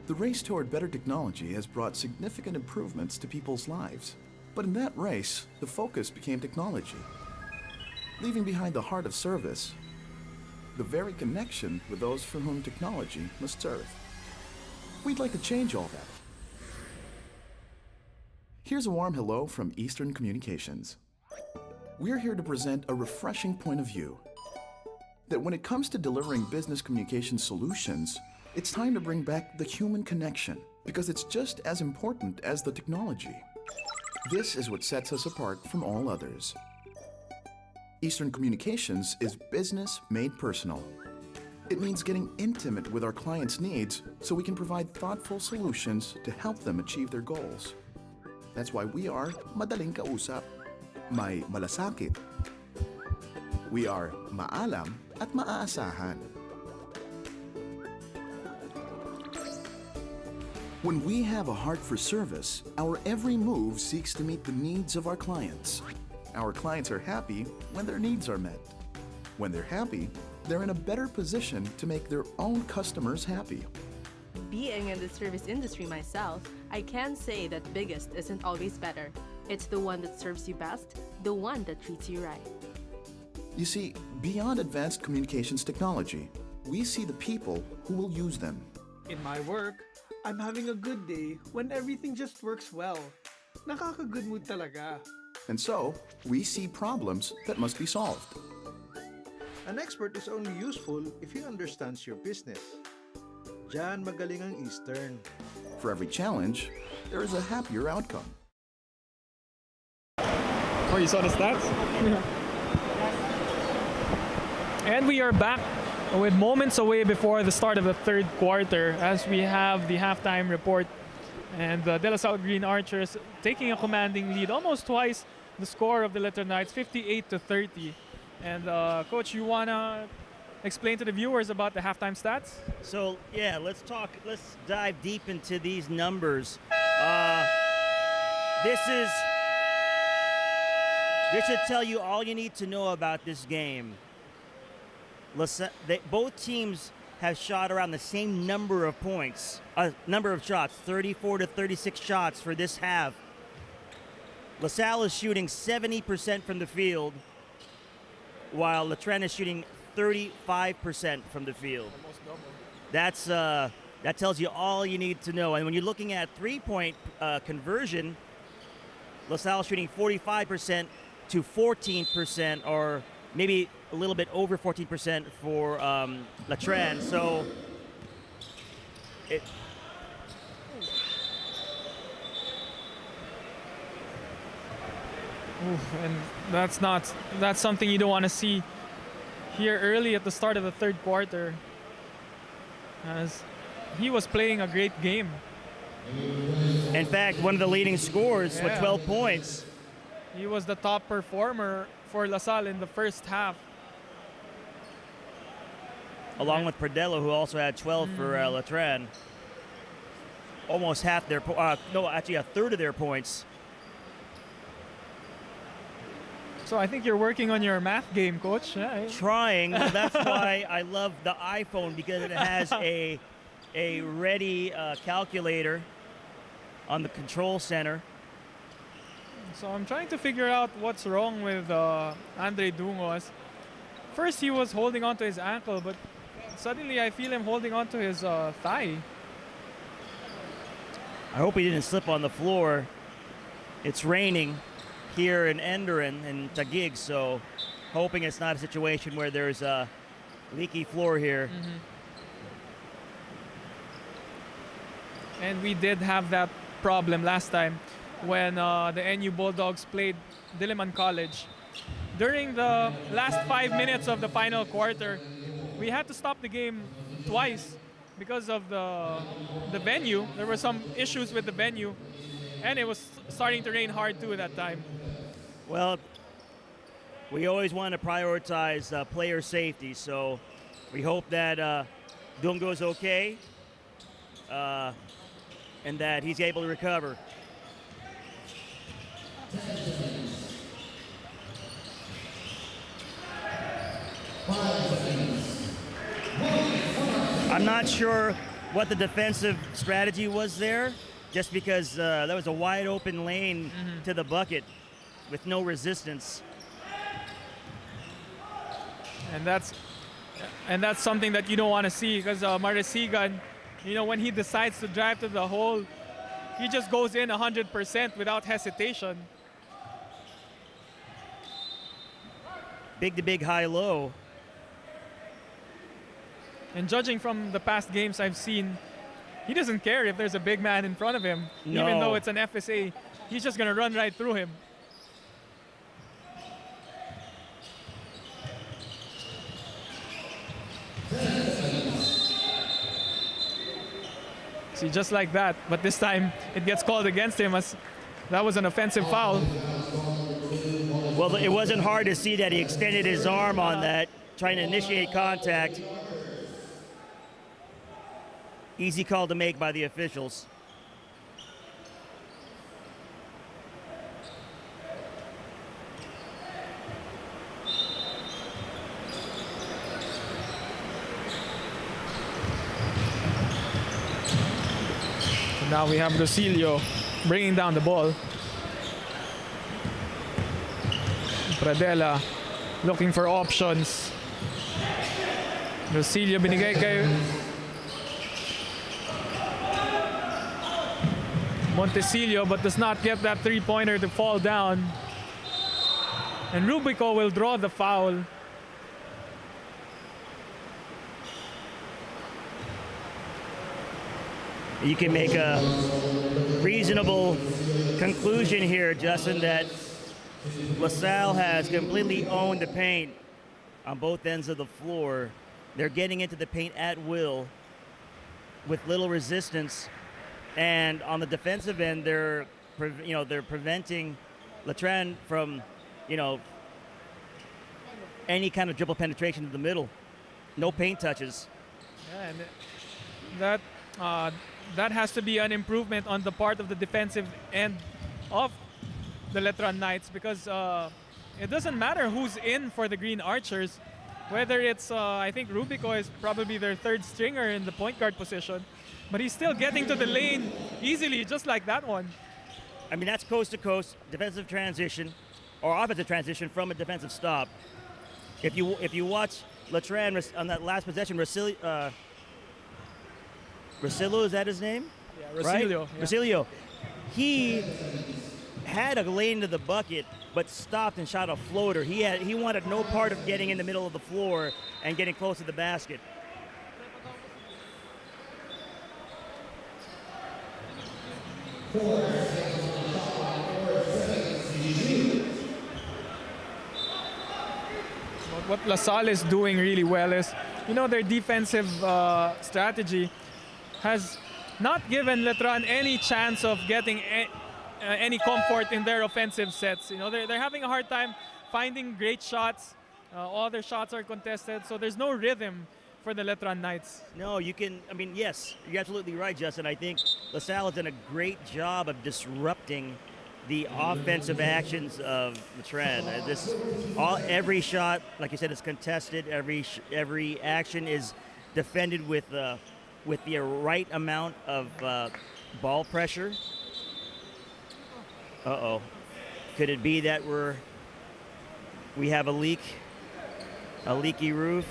The race toward better technology has brought significant improvements to people's lives. But in that race, the focus became technology, leaving behind the heart of service, the very connection with those for whom technology must serve. We'd like to change all that. Here's a warm hello from Eastern Communications. We're here to present a refreshing point of view that when it comes to delivering business communication solutions, it's time to bring back the human connection because it's just as important as the technology. This is what sets us apart from all others. Eastern Communications is business made personal. It means getting intimate with our clients' needs so we can provide thoughtful solutions to help them achieve their goals. That's why we are madaling kausap, may malasakit. We are maalam at maaasahan. When we have a heart for service, our every move seeks to meet the needs of our clients. Our clients are happy when their needs are met. When they're happy, they're in a better position to make their own customers happy. Being in the service industry myself, I can say that biggest isn't always better. It's the one that serves you best, the one that treats you right. You see, beyond advanced communications technology, we see the people who will use them. In my work, I'm having a good day when everything just works well. Nakaka-good mood talaga. And so, we see problems that must be solved. An expert is only useful if he understands your business. Diyan magaling ang Eastern. For every challenge, there is a happier outcome. Oh, you saw the stats? And we are back with moments away before the start of the third quarter as we have the halftime report. And the De La Salle Green Archers taking a commanding lead, almost twice the score of the Letter Knights, 58-30. And Coach, you wanna explain to the viewers about the halftime stats? So yeah, let's dive deep into these numbers. This should tell you all you need to know about this game. Both teams have shot around the same number of points, number of shots, 34 to 36 shots for this half. LaSalle is shooting 70% from the field, while Letran is shooting 35% from the field. That tells you all you need to know. And when you're looking at three-point conversion, LaSalle is shooting 45% to 14%, or maybe a little bit over 14% for Letran. So and that's something you don't want to see here early at the start of the third quarter, as he was playing a great game. In fact, one of the leading scorers with 12 points. He was the top performer for LaSalle in the first half. Along with Perdello, who also had 12 for Letran. Almost half their, no, actually a third of their points. So I think you're working on your math game, Coach. Yeah. Trying. That's why I love the iPhone, because it has a ready calculator on the control center. So I'm trying to figure out what's wrong with Andre Dungo. First he was holding on to his ankle, but suddenly I feel him holding on to his thigh. I hope he didn't slip on the floor. It's raining here in ENDERUN in Taguig, so hoping it's not a situation where there's a leaky floor here. And we did have that problem last time when the NU Bulldogs played Diliman College. During the last 5 minutes of the final quarter, we had to stop the game twice because of the venue. There were some issues with the venue, and it was starting to rain hard too at that time. Well, we always want to prioritize player safety, so we hope that Dungo is okay and that he's able to recover. I'm not sure what the defensive strategy was there, just because that was a wide open lane to the bucket with no resistance. And that's something that you don't want to see, because Maresigan, you know, when he decides to drive to the hole, he just goes in 100% without hesitation. Big to big, high low. And judging from the past games I've seen, he doesn't care if there's a big man in front of him. No. Even though it's an FSA, he's just going to run right through him. See, just like that. But this time, it gets called against him as that was an offensive foul. Well, it wasn't hard to see that he extended his arm on that, trying to initiate contact. Easy call to make by the officials. So now we have Rosilio bringing down the ball. Pradella looking for options. Rosilio binigay kay Montecillo, but does not get that three-pointer to fall down. And Rubico will draw the foul. You can make a reasonable conclusion here, Justin, that LaSalle has completely owned the paint on both ends of the floor. They're getting into the paint at will with little resistance. And on the defensive end, they're preventing Letran from, any kind of dribble penetration to the middle. No paint touches. Yeah, and that has to be an improvement on the part of the defensive end of the Letran Knights, because it doesn't matter who's in for the Green Archers, whether it's I think Rubico is probably their third stringer in the point guard position, but he's still getting to the lane easily, just like that one. I mean, that's coast to coast defensive transition or offensive transition from a defensive stop. If you watch Letran on that last possession, Rosilio, is that his name? Yeah, Rosilio. Right? Yeah. Rosilio. He had a lane to the bucket, but stopped and shot a floater. He wanted no part of getting in the middle of the floor and getting close to the basket. What LaSalle is doing really well is, their defensive strategy has not given Letran any chance of getting any comfort in their offensive sets. They're having a hard time finding great shots. All their shots are contested, so there's no rhythm for the Letran Knights. No, yes, you're absolutely right, Justin. I think LaSalle has done a great job of disrupting the offensive actions of Letran. Every shot, like you said, is contested. Every action is defended with the right amount of ball pressure. Uh-oh. Could it be that we have a leaky roof?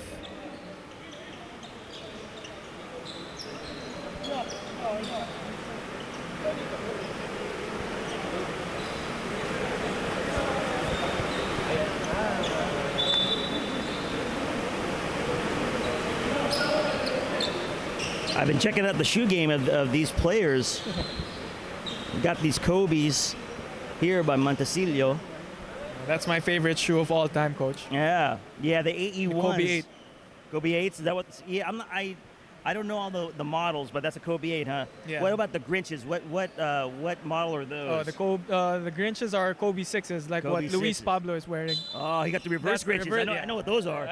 I've been checking out the shoe game of these players. We've got these Kobe's here by Montecillo. That's my favorite shoe of all time, Coach. Yeah, the AE1s. Kobe 8. Kobe 8s. Is that what? Yeah, I don't know all the models, but that's a Kobe 8, huh? Yeah. What about the Grinches? What model are those? The Grinches are Kobe 6s, like Kobe what Luis 6s. Pablo is wearing. Oh, he got the reverse That's Grinches. yeah. I know what those are.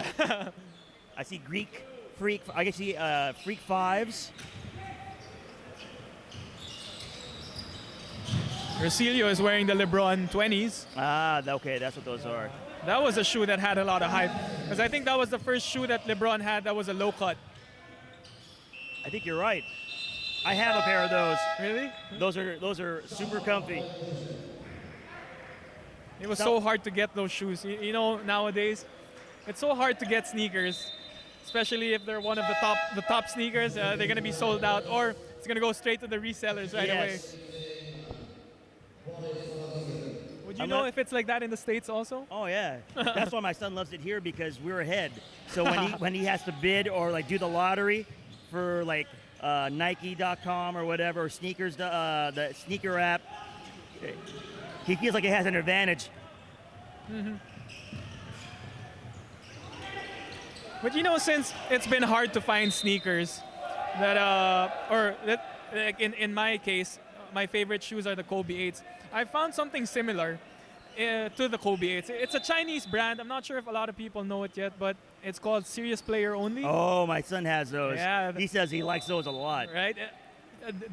I see Greek Freak. I can see Freak 5s. Rosilio is wearing the LeBron 20s. Ah, okay, that's what those are. That was a shoe that had a lot of hype, because I think that was the first shoe that LeBron had that was a low cut. I think you're right. I have a pair of those. Really? Those are super comfy. It was so hard to get those shoes. You know, nowadays, it's so hard to get sneakers, especially if they're one of the top sneakers. They're gonna be sold out, or it's gonna go straight to the resellers right away. Would you know if it's like that in the States also? Oh yeah, that's why my son loves it here, because we're ahead. So when he has to bid or like do the lottery for like Nike.com or whatever, or sneakers, the sneaker app, he feels like he has an advantage. Mm-hmm. But you know, since it's been hard to find sneakers like in my case, my favorite shoes are the Kobe 8s. I found something similar to the Kobe 8s. It's a Chinese brand. I'm not sure if a lot of people know it yet, but it's called Serious Player Only. Oh, my son has those. Yeah. He says he likes those a lot. Right?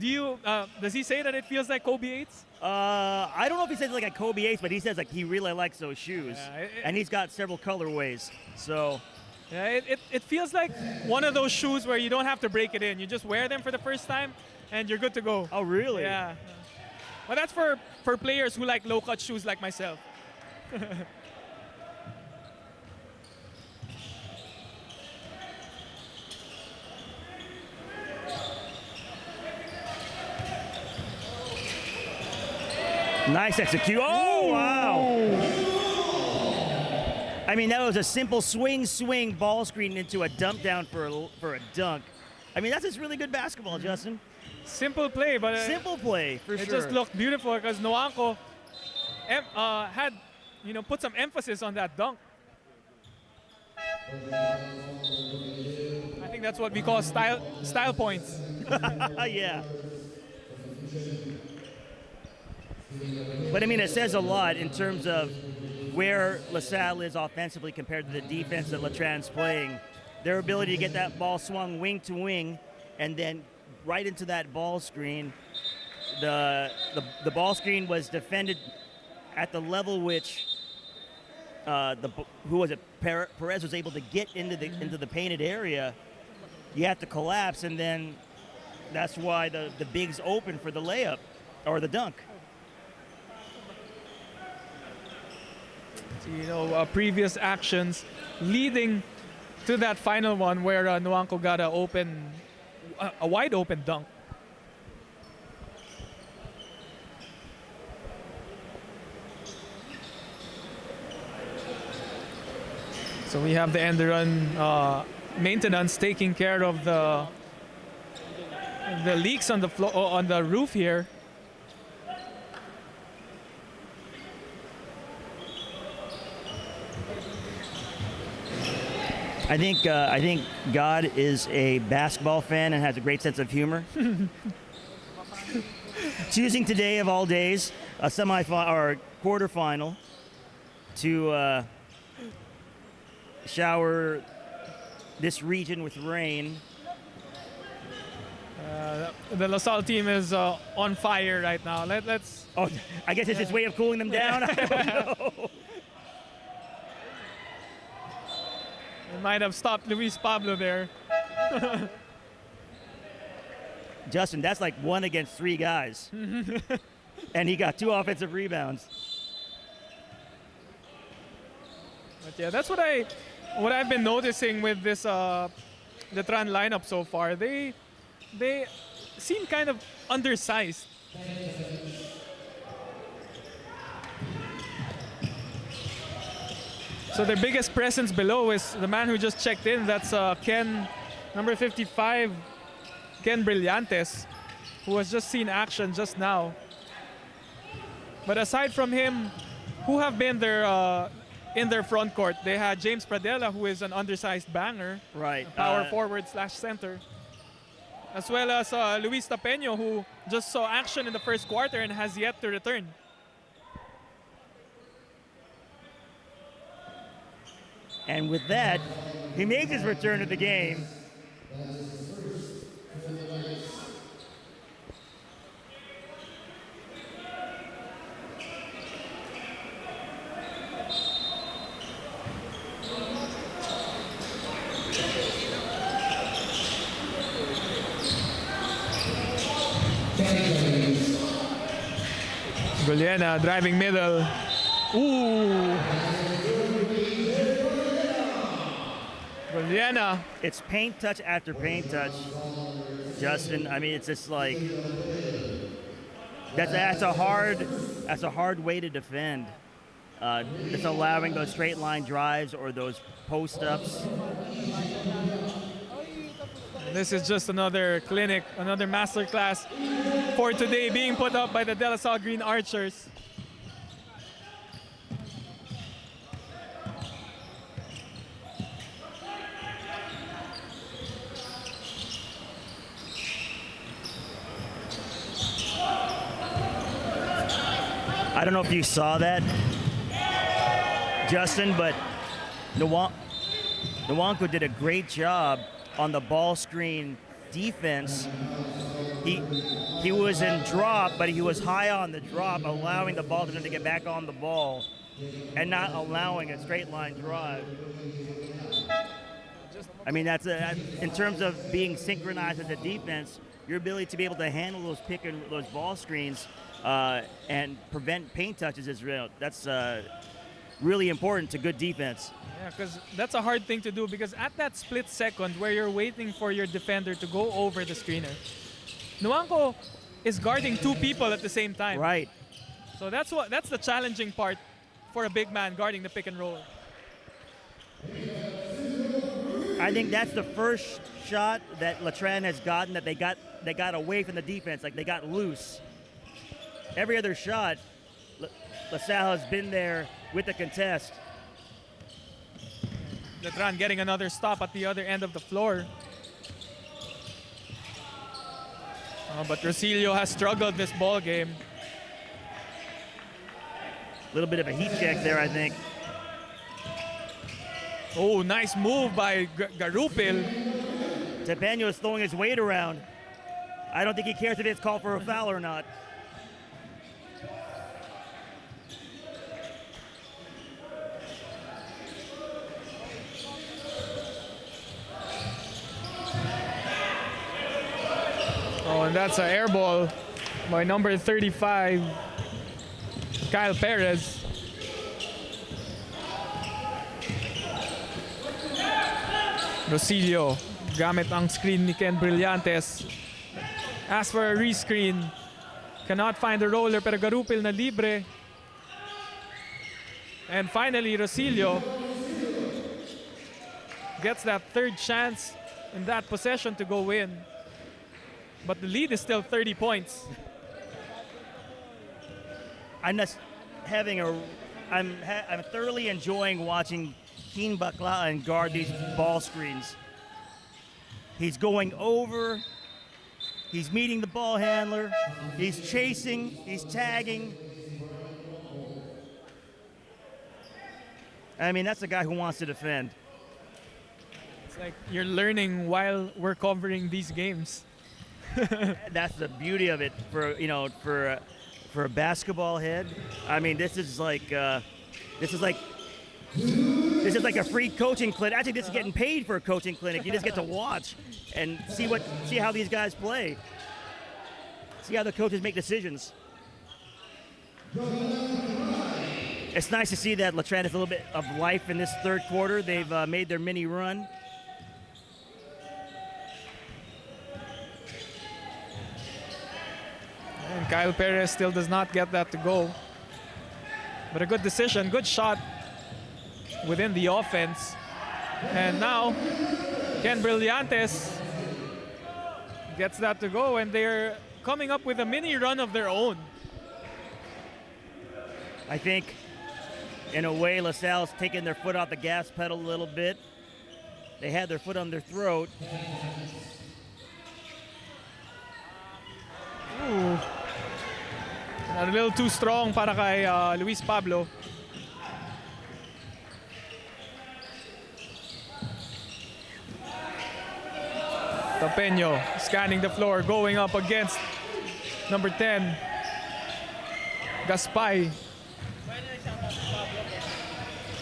Does he say that it feels like Kobe 8s? I don't know if he says like a Kobe 8s, but he says like he really likes those shoes. Yeah, and he's got several colorways. So yeah, it feels like one of those shoes where you don't have to break it in. You just wear them for the first time and you're good to go. Oh, really? Yeah. But that's for players who like low-cut shoes like myself. nice execute. Oh, wow. I mean, that was a simple swing ball screen into a dump down for a dunk. I mean, that's just really good basketball, Justin. Simple play, but simple play for it sure. It just looked beautiful because Noanko had, put some emphasis on that dunk. I think that's what we call style points. Yeah. But I mean, it says a lot in terms of where LaSalle is offensively compared to the defense that Latran's playing. Their ability to get that ball swung wing to wing and then right into that ball screen. The ball screen was defended at the level which Perez was able to get into the painted area. You have to collapse, and then that's why the big's open for the layup or the dunk. So, previous actions leading to that final one where Noanko got a wide open dunk. So we have the Enderun maintenance taking care of the leaks on the floor, on the roof here. I think God is a basketball fan and has a great sense of humor. Choosing today of all days, a semifinal or quarterfinal, to shower this region with rain. The LaSalle team is on fire right now. Let's. Oh, I guess it's his way of cooling them down. I don't know. It might have stopped Luis Pablo there. Justin, that's like 1 against 3 guys. And he got 2 offensive rebounds. But yeah, that's what I've been noticing with this the Tran lineup so far. They seem kind of undersized. So their biggest presence below is the man who just checked in. That's Ken, number 55. Ken Brillantes, who has just seen action just now. But aside from him, who have been there in their front court? They had James Pradella, who is an undersized banger, Right. power forward / center, as well as Luis Tapeño, who just saw action in the first quarter and has yet to return. And with that, he makes his return to the game. Guliana driving middle. Ooh. Guliana. It's paint touch after paint touch, Justin. I mean, it's just like that's a hard way to defend. It's allowing those straight line drives or those post ups. This is just another clinic, another masterclass for today being put up by the De La Salle Green Archers. I don't know if you saw that, Justin, but Nwankwo did a great job on the ball screen defense. He was in drop, but he was high on the drop, allowing the ball to get back on the ball and not allowing a straight line drive. I mean, that's in terms of being synchronized as a defense, your ability to be able to handle those ball screens and prevent paint touches is real. That's really important to good defense. Yeah, because that's a hard thing to do, because at that split second where you're waiting for your defender to go over the screener, Nwankwo is guarding two people at the same time. Right. So that's the challenging part for a big man guarding the pick and roll. I think that's the first shot that Letran has gotten that they got away from the defense, like they got loose. Every other shot, LaSalle has been there with the contest. Letran getting another stop at the other end of the floor. But Rosilio has struggled this ball game. A little bit of a heat check there, I think. Oh, nice move by Garupil. Tapeño is throwing his weight around. I don't think he cares if it's called for a foul or not. Oh, and that's an air ball by number 35, Kyle Perez. Rosilio, gamit ang screen ni Ken Brillantes. Asks for a rescreen. Cannot find the roller, pero Garupil na libre. And finally, Rosilio gets that third chance in that possession to go in. But the lead is still 30 points. I'm thoroughly enjoying watching Keen Baclaan guard these ball screens. He's going over, he's meeting the ball handler, he's chasing, he's tagging. I mean, that's a guy who wants to defend. It's like you're learning while we're covering these games. That's the beauty of it for a basketball head. I mean, this is like a free coaching clinic. Actually, this is getting paid for a coaching clinic. You just get to watch and see how these guys play. See how the coaches make decisions. It's nice to see that Letran has a little bit of life in this third quarter. They've made their mini run. And Kyle Perez still does not get that to go. But a good decision, good shot within the offense. And now, Ken Brillantes gets that to go, and they're coming up with a mini run of their own. I think, in a way, LaSalle's taking their foot off the gas pedal a little bit. They had their foot on their throat. Ooh. A little too strong para kay Luis Pablo. Tapeño scanning the floor, going up against number 10, Gaspay.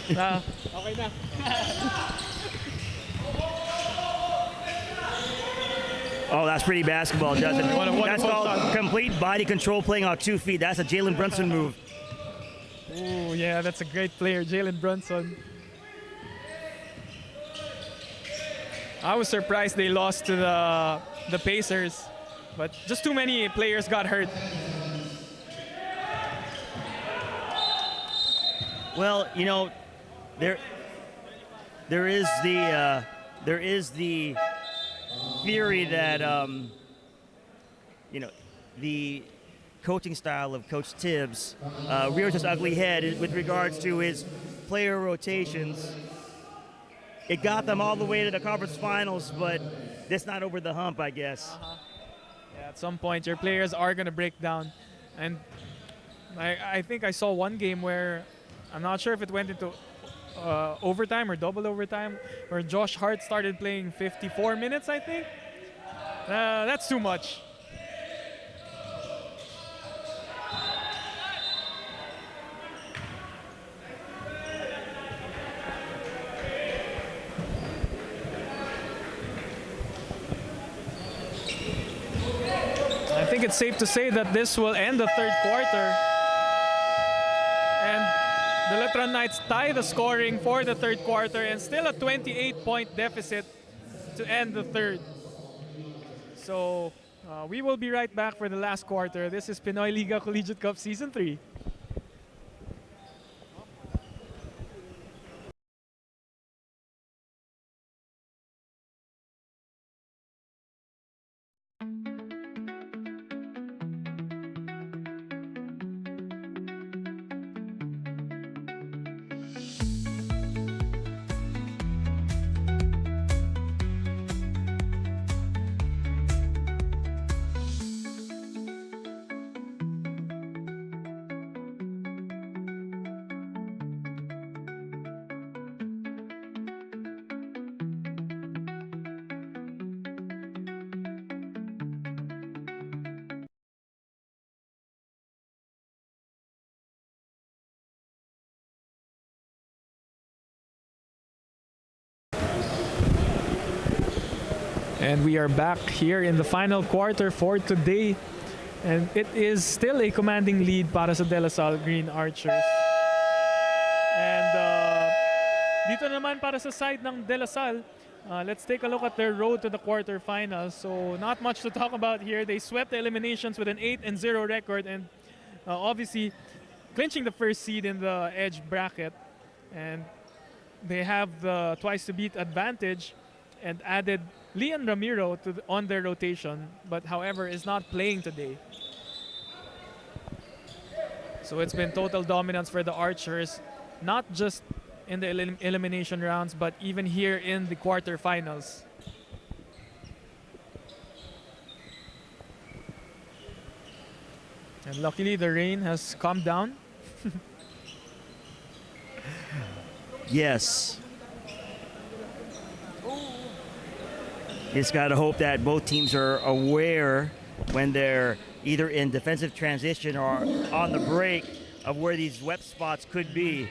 Okay na. Oh, that's pretty basketball, Justin. That's called shot. complete body control playing on 2 feet. That's a Jalen Brunson move. Oh, yeah, that's a great player, Jalen Brunson. I was surprised they lost to the Pacers, but just too many players got hurt. Well, you know, there is the theory that you know, the coaching style of Coach Tibbs rears his ugly head with regards to his player rotations. It got them all the way to the conference finals, but that's not over the hump, I guess. Yeah, at some point, your players are going to break down. And I think I saw one game where, I'm not sure if it went into overtime or double overtime, where Josh Hart started playing 54 minutes, I think. That's too much. I think it's safe to say that this will end the third quarter. And the Letran Knights tie the scoring for the third quarter, and still a 28-point deficit to end the third. So we will be right back for the last quarter. This is Pinoy Liga Collegiate Cup Season 3. And we are back here in the final quarter for today. And it is still a commanding lead para sa De La Salle Green Archers. And dito naman para sa side ng De La Salle, let's take a look at their road to the quarterfinals. So not much to talk about here. They swept the eliminations with an 8-0 record, and obviously clinching the first seed in the edge bracket. And they have the twice to beat advantage, and added Leon Ramiro on their rotation, but however is not playing today. So it's been total dominance for the Archers, not just in the elimination rounds, but even here in the quarterfinals. And luckily the rain has calmed down. Yes. Just got to hope that both teams are aware when they're either in defensive transition or on the break of where these wet spots could be.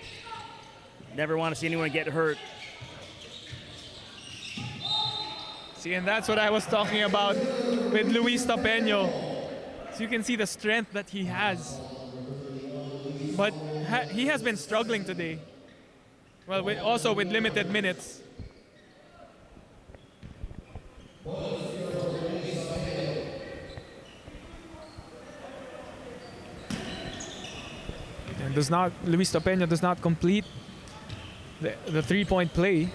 Never want to see anyone get hurt. See, and that's what I was talking about with Luis Tapeño. So you can see the strength that he has. But he has been struggling today. Well, also with limited minutes. And Luis Tapeño does not complete the three-point play.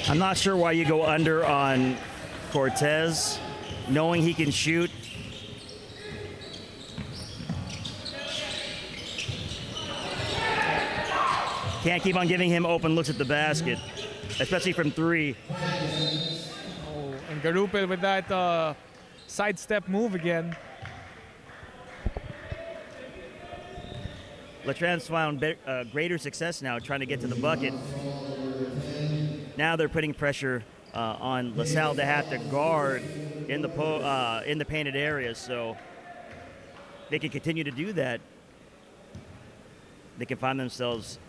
I'm not sure why you go under on Cortez, knowing he can shoot. Can't keep on giving him open looks at the basket, especially from 3. Oh, and Garupel with that sidestep move again. Letran's found greater success now trying to get to the bucket. Now they're putting pressure on LaSalle to have to guard in the painted areas, so they can continue to do that. They can find themselves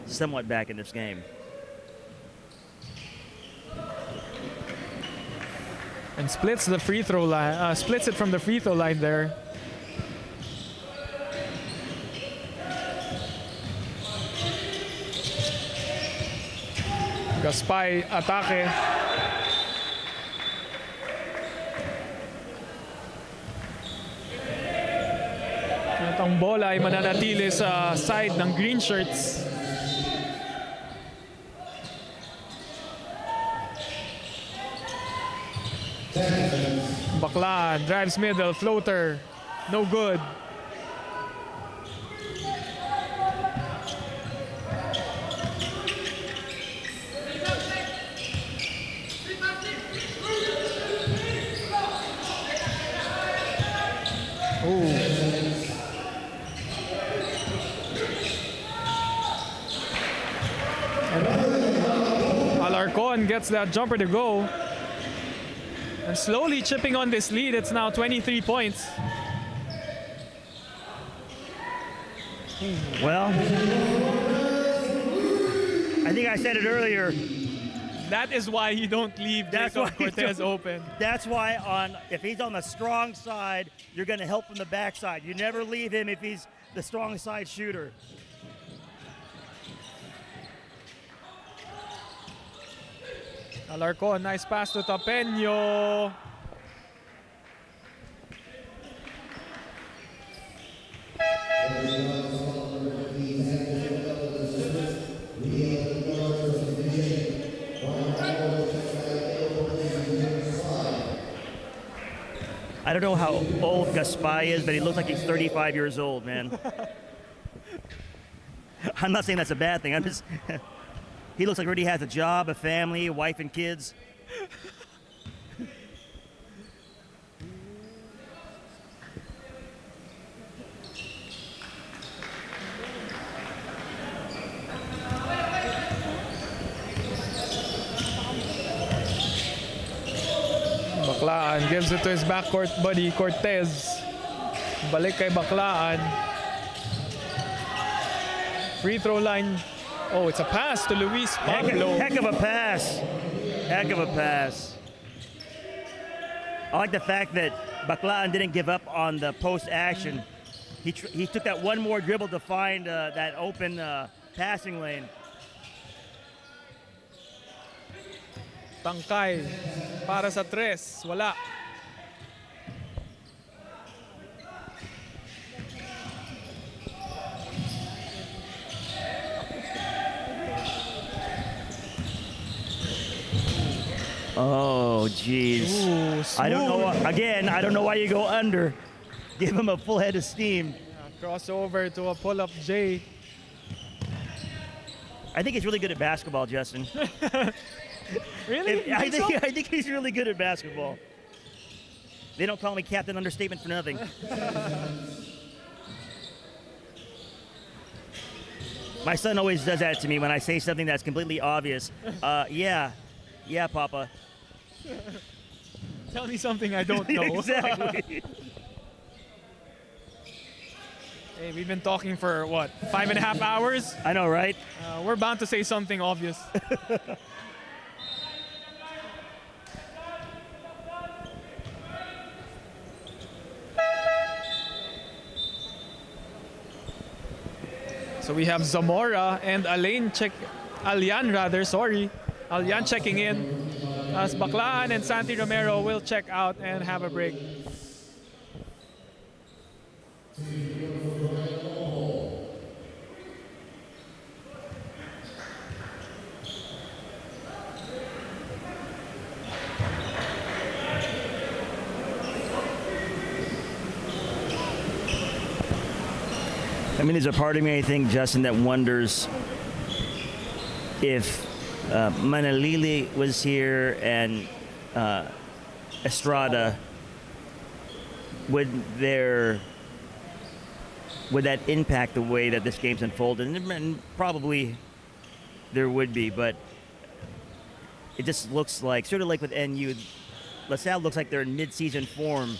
somewhat back in this game. And splits the free throw line, splits it from the free throw line there. Gaspay atake. At ang bola ay mananatili sa side ng green shirts. Baklan drives middle, floater, no good. Alarcon gets that jumper to go. And slowly chipping on this lead, it's now 23 points. Well, I think I said it earlier. That is why you don't leave Jacob Cortez open. That's why if he's on the strong side, you're going to help from the backside. You never leave him if he's the strong side shooter. Alarcon, nice pass to Tapeño. I don't know how old Gaspay is, but he looks like he's 35 years old, man. I'm not saying that's a bad thing. I'm just... He looks like he already has a job, a family, a wife and kids. Baklaan gives it to his backcourt buddy, Cortez. Balik kay Baklaan. Free throw line. Oh, it's a pass to Luis Pablo. Heck of a pass. Heck of a pass. I like the fact that Baklaan didn't give up on the post action. He took that one more dribble to find that open passing lane. Tangkay para sa tres. Wala. Oh, jeez. I don't know. Again, I don't know why you go under. Give him a full head of steam. Crossover to a pull-up J. I think he's really good at basketball, Justin. Really? I think he's really good at basketball. They don't call me Captain Understatement for nothing. My son always does that to me when I say something that's completely obvious. Yeah, Papa. Tell me something I don't know. Exactly. Hey, we've been talking for what, 5.5 hours? I know, right? We're bound to say something obvious. So we have Zamora and Alian checking in. As Baklaan and Santi Romero will check out and have a break. I mean, there's a part of me, I think, Justin, that wonders if Manalili was here and Estrada, would that impact the way that this game's unfolded? And probably there would be, but it just looks like, sort of like with NU, LaSalle looks like they're in mid-season form.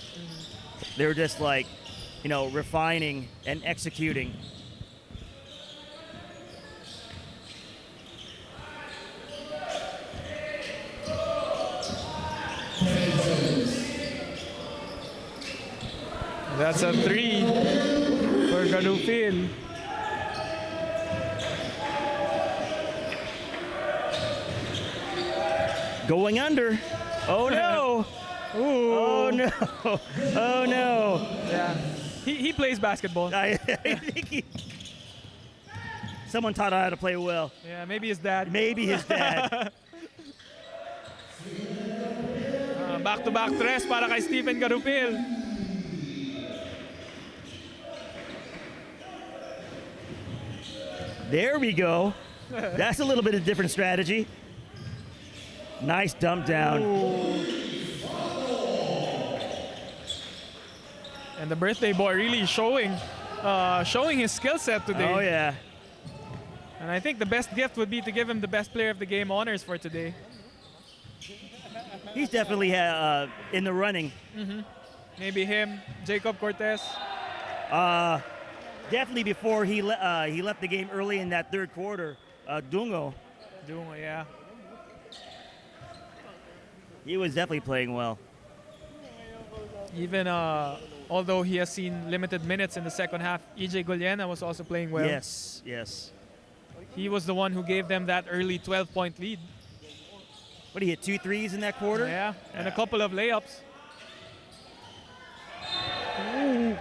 They're just like, refining and executing. That's a 3 for Garufil. Going under. Oh no. Ooh. Oh no. Oh no. Yeah. He plays basketball. I think someone taught him how to play well. Yeah, maybe his dad. Maybe his dad. Back-to-back tres para kay Stephen Garufil. There we go. That's a little bit of different strategy. Nice dump down. Ooh. And the birthday boy really showing his skill set today. Oh yeah. And I think the best gift would be to give him the best player of the game honors for today. He's definitely in the running. Maybe him, Jacob Cortez. Definitely before he left the game early in that third quarter. Dungo. Dungo, yeah. He was definitely playing well. Even although he has seen limited minutes in the second half, EJ Gullena was also playing well. Yes, yes. He was the one who gave them that early 12-point lead. What, he hit 2 threes in that quarter? Yeah, and a couple of layups. Ooh.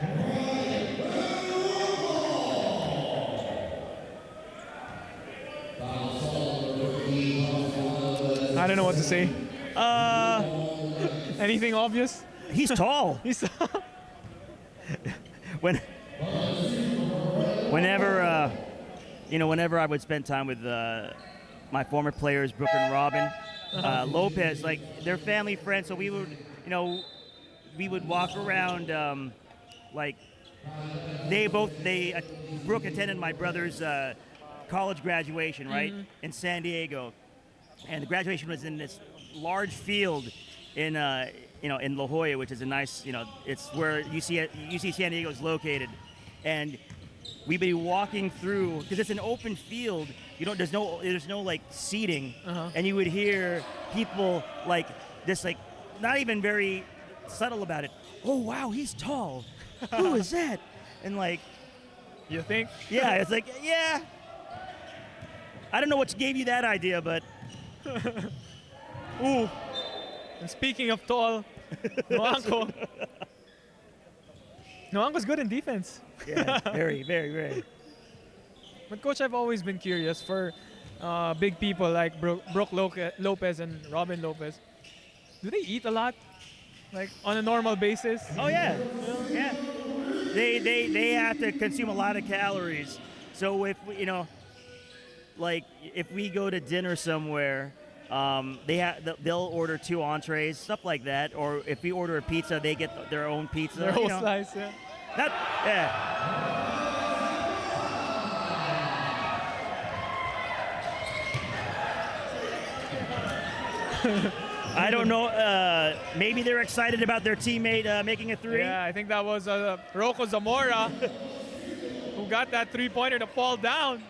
I don't know what to say. Anything obvious? He's tall. He's whenever I would spend time with my former players, Brooke and Robin, Lopez, like they're family friends, so we would walk around. Brooke attended my brother's college graduation, right, in San Diego, and the graduation was in this large field in La Jolla, which is a nice, it's where UC San Diego is located, and we'd be walking through because it's an open field. There's no like seating, and you would hear people like this, like not even very subtle about it. Oh wow, he's tall. Who is that? And like, you think? Yeah, it's like yeah. I don't know what gave you that idea, but ooh. And speaking of tall, Noanco. Noanco's good in defense. Yeah, very, very, very. But Coach, I've always been curious for big people like Brooke Lopez and Robin Lopez. Do they eat a lot? Like on a normal basis? Oh yeah, yeah. They have to consume a lot of calories. So if if we go to dinner somewhere, they'll order 2 entrees, stuff like that. Or if we order a pizza, they get their own pizza. Their whole slice, yeah. I don't know. Maybe they're excited about their teammate making a 3. Yeah, I think that was Rocco Zamora who got that 3-pointer to fall down.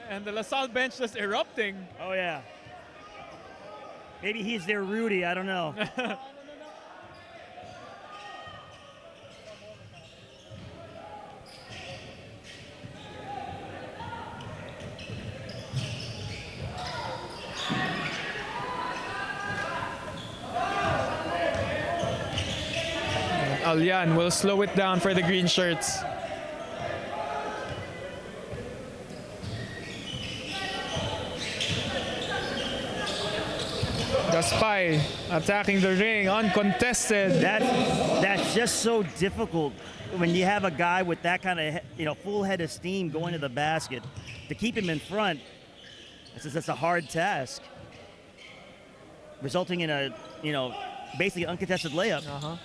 And the LaSalle bench just erupting. Oh, yeah. Maybe he's their Rudy. I don't know. Alyan will slow it down for the green shirts. Spy attacking the ring, uncontested. That's just so difficult when you have a guy with that kind of full head of steam going to the basket. To keep him in front, that's a hard task, resulting in a basically uncontested layup.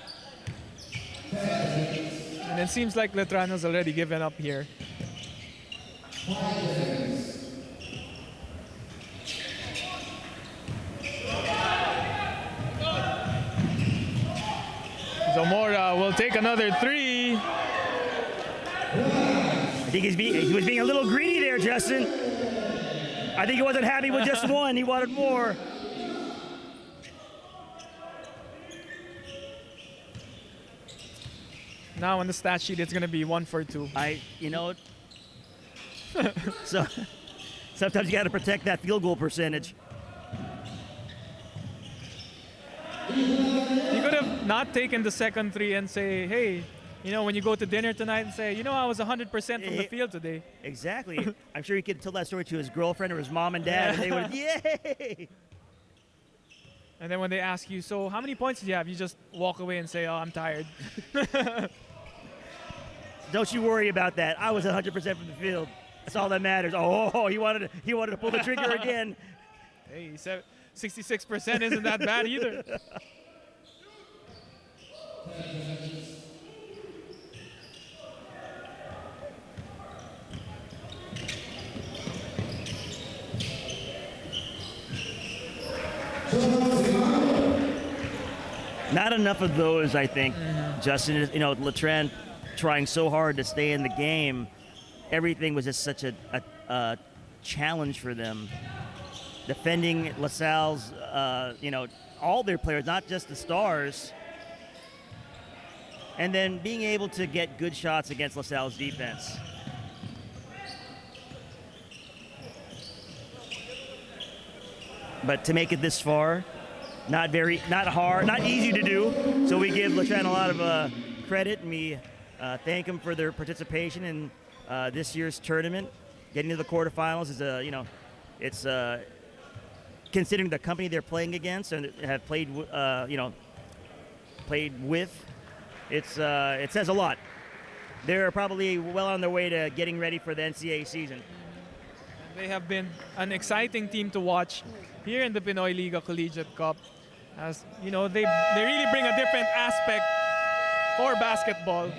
And it seems like Letran has already given up here. Zamora will take another three. I think he was being a little greedy there, Justin. I think he wasn't happy with just one. He wanted more. Now on the stat sheet, it's going to be 1 for 2. So sometimes you got to protect that field goal percentage. You could have not taken the second three and say, hey, when you go to dinner tonight and say, I was 100% from the field today. Exactly. I'm sure he could tell that story to his girlfriend or his mom and dad, and they would, yay! And then when they ask you, so how many points did you have? You just walk away and say, oh, I'm tired. Don't you worry about that. I was 100% from the field. That's all that matters. Oh, he wanted to pull the trigger again. Hey, 66% isn't that bad either. Not enough of those, I think. Justin, Letran trying so hard to stay in the game. Everything was just such a challenge for them. Defending LaSalle's, all their players, not just the stars. And then being able to get good shots against LaSalle's defense. But to make it this far, not hard, not easy to do. So we give Letran a lot of credit, and we thank them for their participation in this year's tournament. Getting to the quarterfinals is it's considering the company they're playing against and have played with. It says a lot. They're probably well on their way to getting ready for the NCAA season. They have been an exciting team to watch here in the PINOYLIGA Collegiate Cup. As they really bring a different aspect for basketball.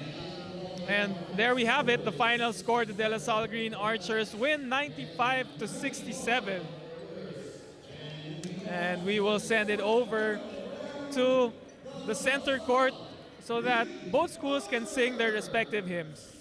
And there we have it, the final score. The De La Salle Green Archers win 95-67. And we will send it over to the center court so that both schools can sing their respective hymns.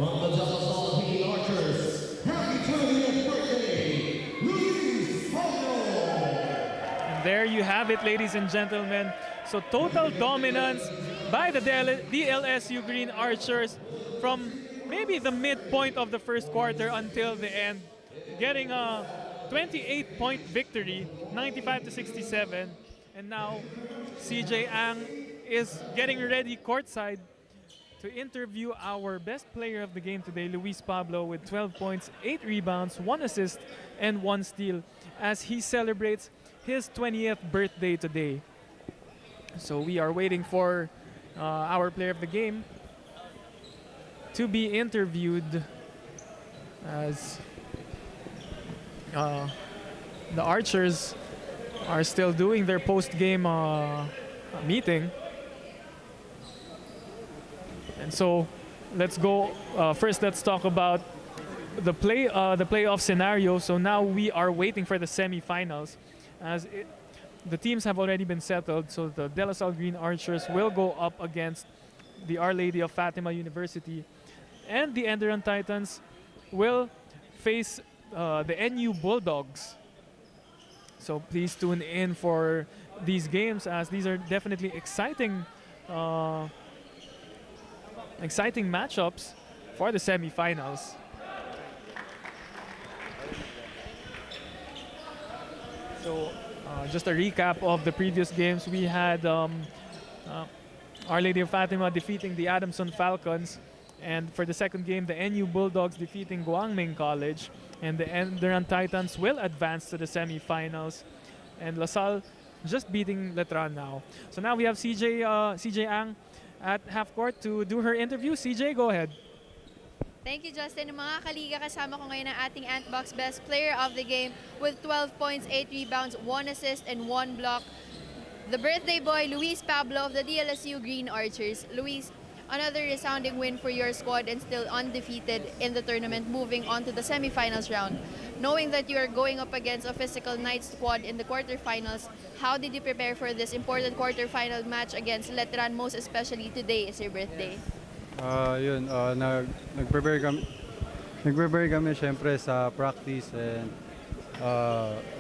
And there you have it, ladies and gentlemen. So total dominance by the DLSU Green Archers from maybe the midpoint of the first quarter until the end, getting a 28-point victory, 95-67. And now CJ Ang is getting ready courtside to interview our best player of the game today, Luis Pablo, with 12 points, 8 rebounds, 1 assist, and 1 steal as he celebrates his 20th birthday today. So we are waiting for our player of the game to be interviewed as the Archers are still doing their post-game meeting. And so let's go. First, let's talk about the playoff scenario. So now we are waiting for the semifinals, as the teams have already been settled. So the De La Salle Green Archers will go up against the Our Lady of Fatima University, and the ENDERUN Titans will face the NU Bulldogs. So please tune in for these games, as these are definitely exciting matchups for the semifinals. So just a recap of the previous games. We had Our Lady of Fatima defeating the Adamson Falcons, and for the second game, the NU Bulldogs defeating Guangming College, and the ENDERUN Titans will advance to the semifinals, and La Salle just beating Letran now. So now we have CJ Ang at half court to do her interview. CJ, go ahead. Thank you, Justin. Mga kaliga, kasama ko ngayon ang ating Antbox Best Player of the Game with 12 points, 8 rebounds, 1 assist, and 1 block. The birthday boy, Luis Pablo of the DLSU Green Archers. Luis, another resounding win for your squad and still undefeated in the tournament, moving on to the semifinals round. Knowing that you are going up against a physical Knights squad in the quarterfinals, how did you prepare for this important quarterfinal match against Letran, most especially today is your birthday? Nag-prepare kami syempre sa practice, and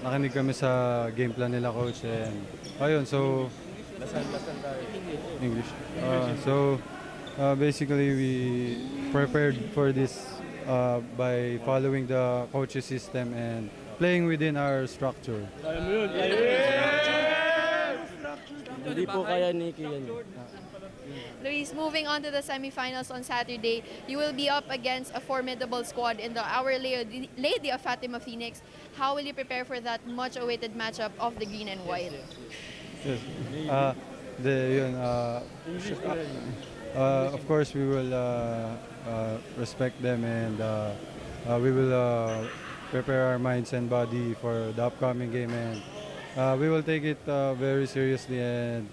nakinig kami sa game plan nila, coach, and ayun, so English. Basically we prepared for this by following the coach's system and playing within our structure. Hindi po kaya Nikki yan. Luis, moving on to the semifinals on Saturday, you will be up against a formidable squad in the Our Lady of Fatima Phoenix. How will you prepare for that much-awaited matchup of the green and white? Yes. Of course, we will respect them, and we will prepare our minds and body for the upcoming game, and we will take it very seriously, and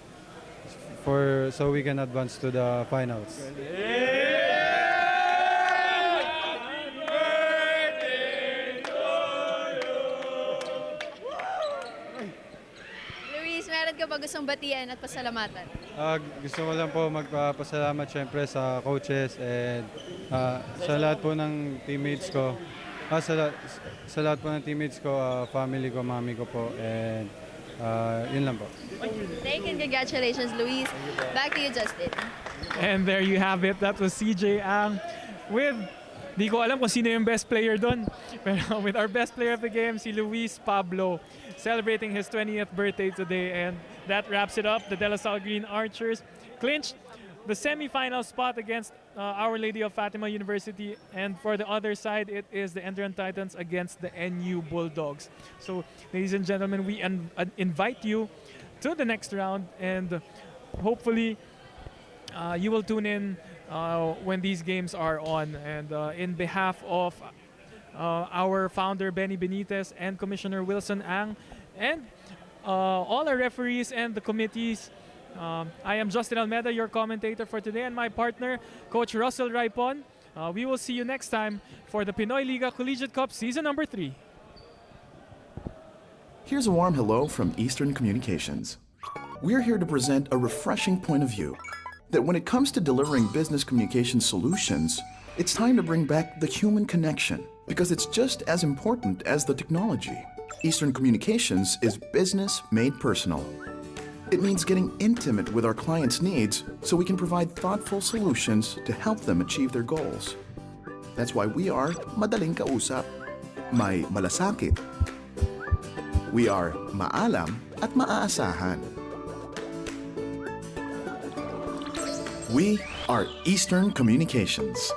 so we can advance to the finals. Luis, meron ka ba gustong batian at pasalamatan? Gusto ko lang po magpapasalamat syempre sa coaches, and sa lahat po ng teammates ko. Sa lahat po ng teammates ko, family ko, mami ko po, and yun lang po. Thank you and congratulations, Luis. Back to you, Justin. And there you have it. That was CJ Ang with, di ko alam kung sino yung best player doon, pero with our best player of the game, si Luis Pablo, celebrating his 20th birthday today. And that wraps it up. The De La Salle Green Archers clinched the semifinal spot against Our Lady of Fatima University, and for the other side, it is the ENDERUN Titans against the NU Bulldogs. So, ladies and gentlemen, we invite you to the next round, and hopefully you will tune in when these games are on. And in behalf of our founder Benny Benitez and Commissioner Wilson Ang, and all our referees and the committees, I am Justin Almeida, your commentator for today, and my partner, Coach Russell Raipon. We will see you next time for the PINOYLIGA Collegiate Cup Season number 3. Here's a warm hello from Eastern Communications. We're here to present a refreshing point of view that when it comes to delivering business communication solutions, It's time to bring back the human connection because it's just as important as the technology. Eastern Communications is business made personal. It means getting intimate with our clients' needs so we can provide thoughtful solutions to help them achieve their goals. That's why we are madaling kausap, may malasakit. We are maalam at maaasahan. We are Eastern Communications.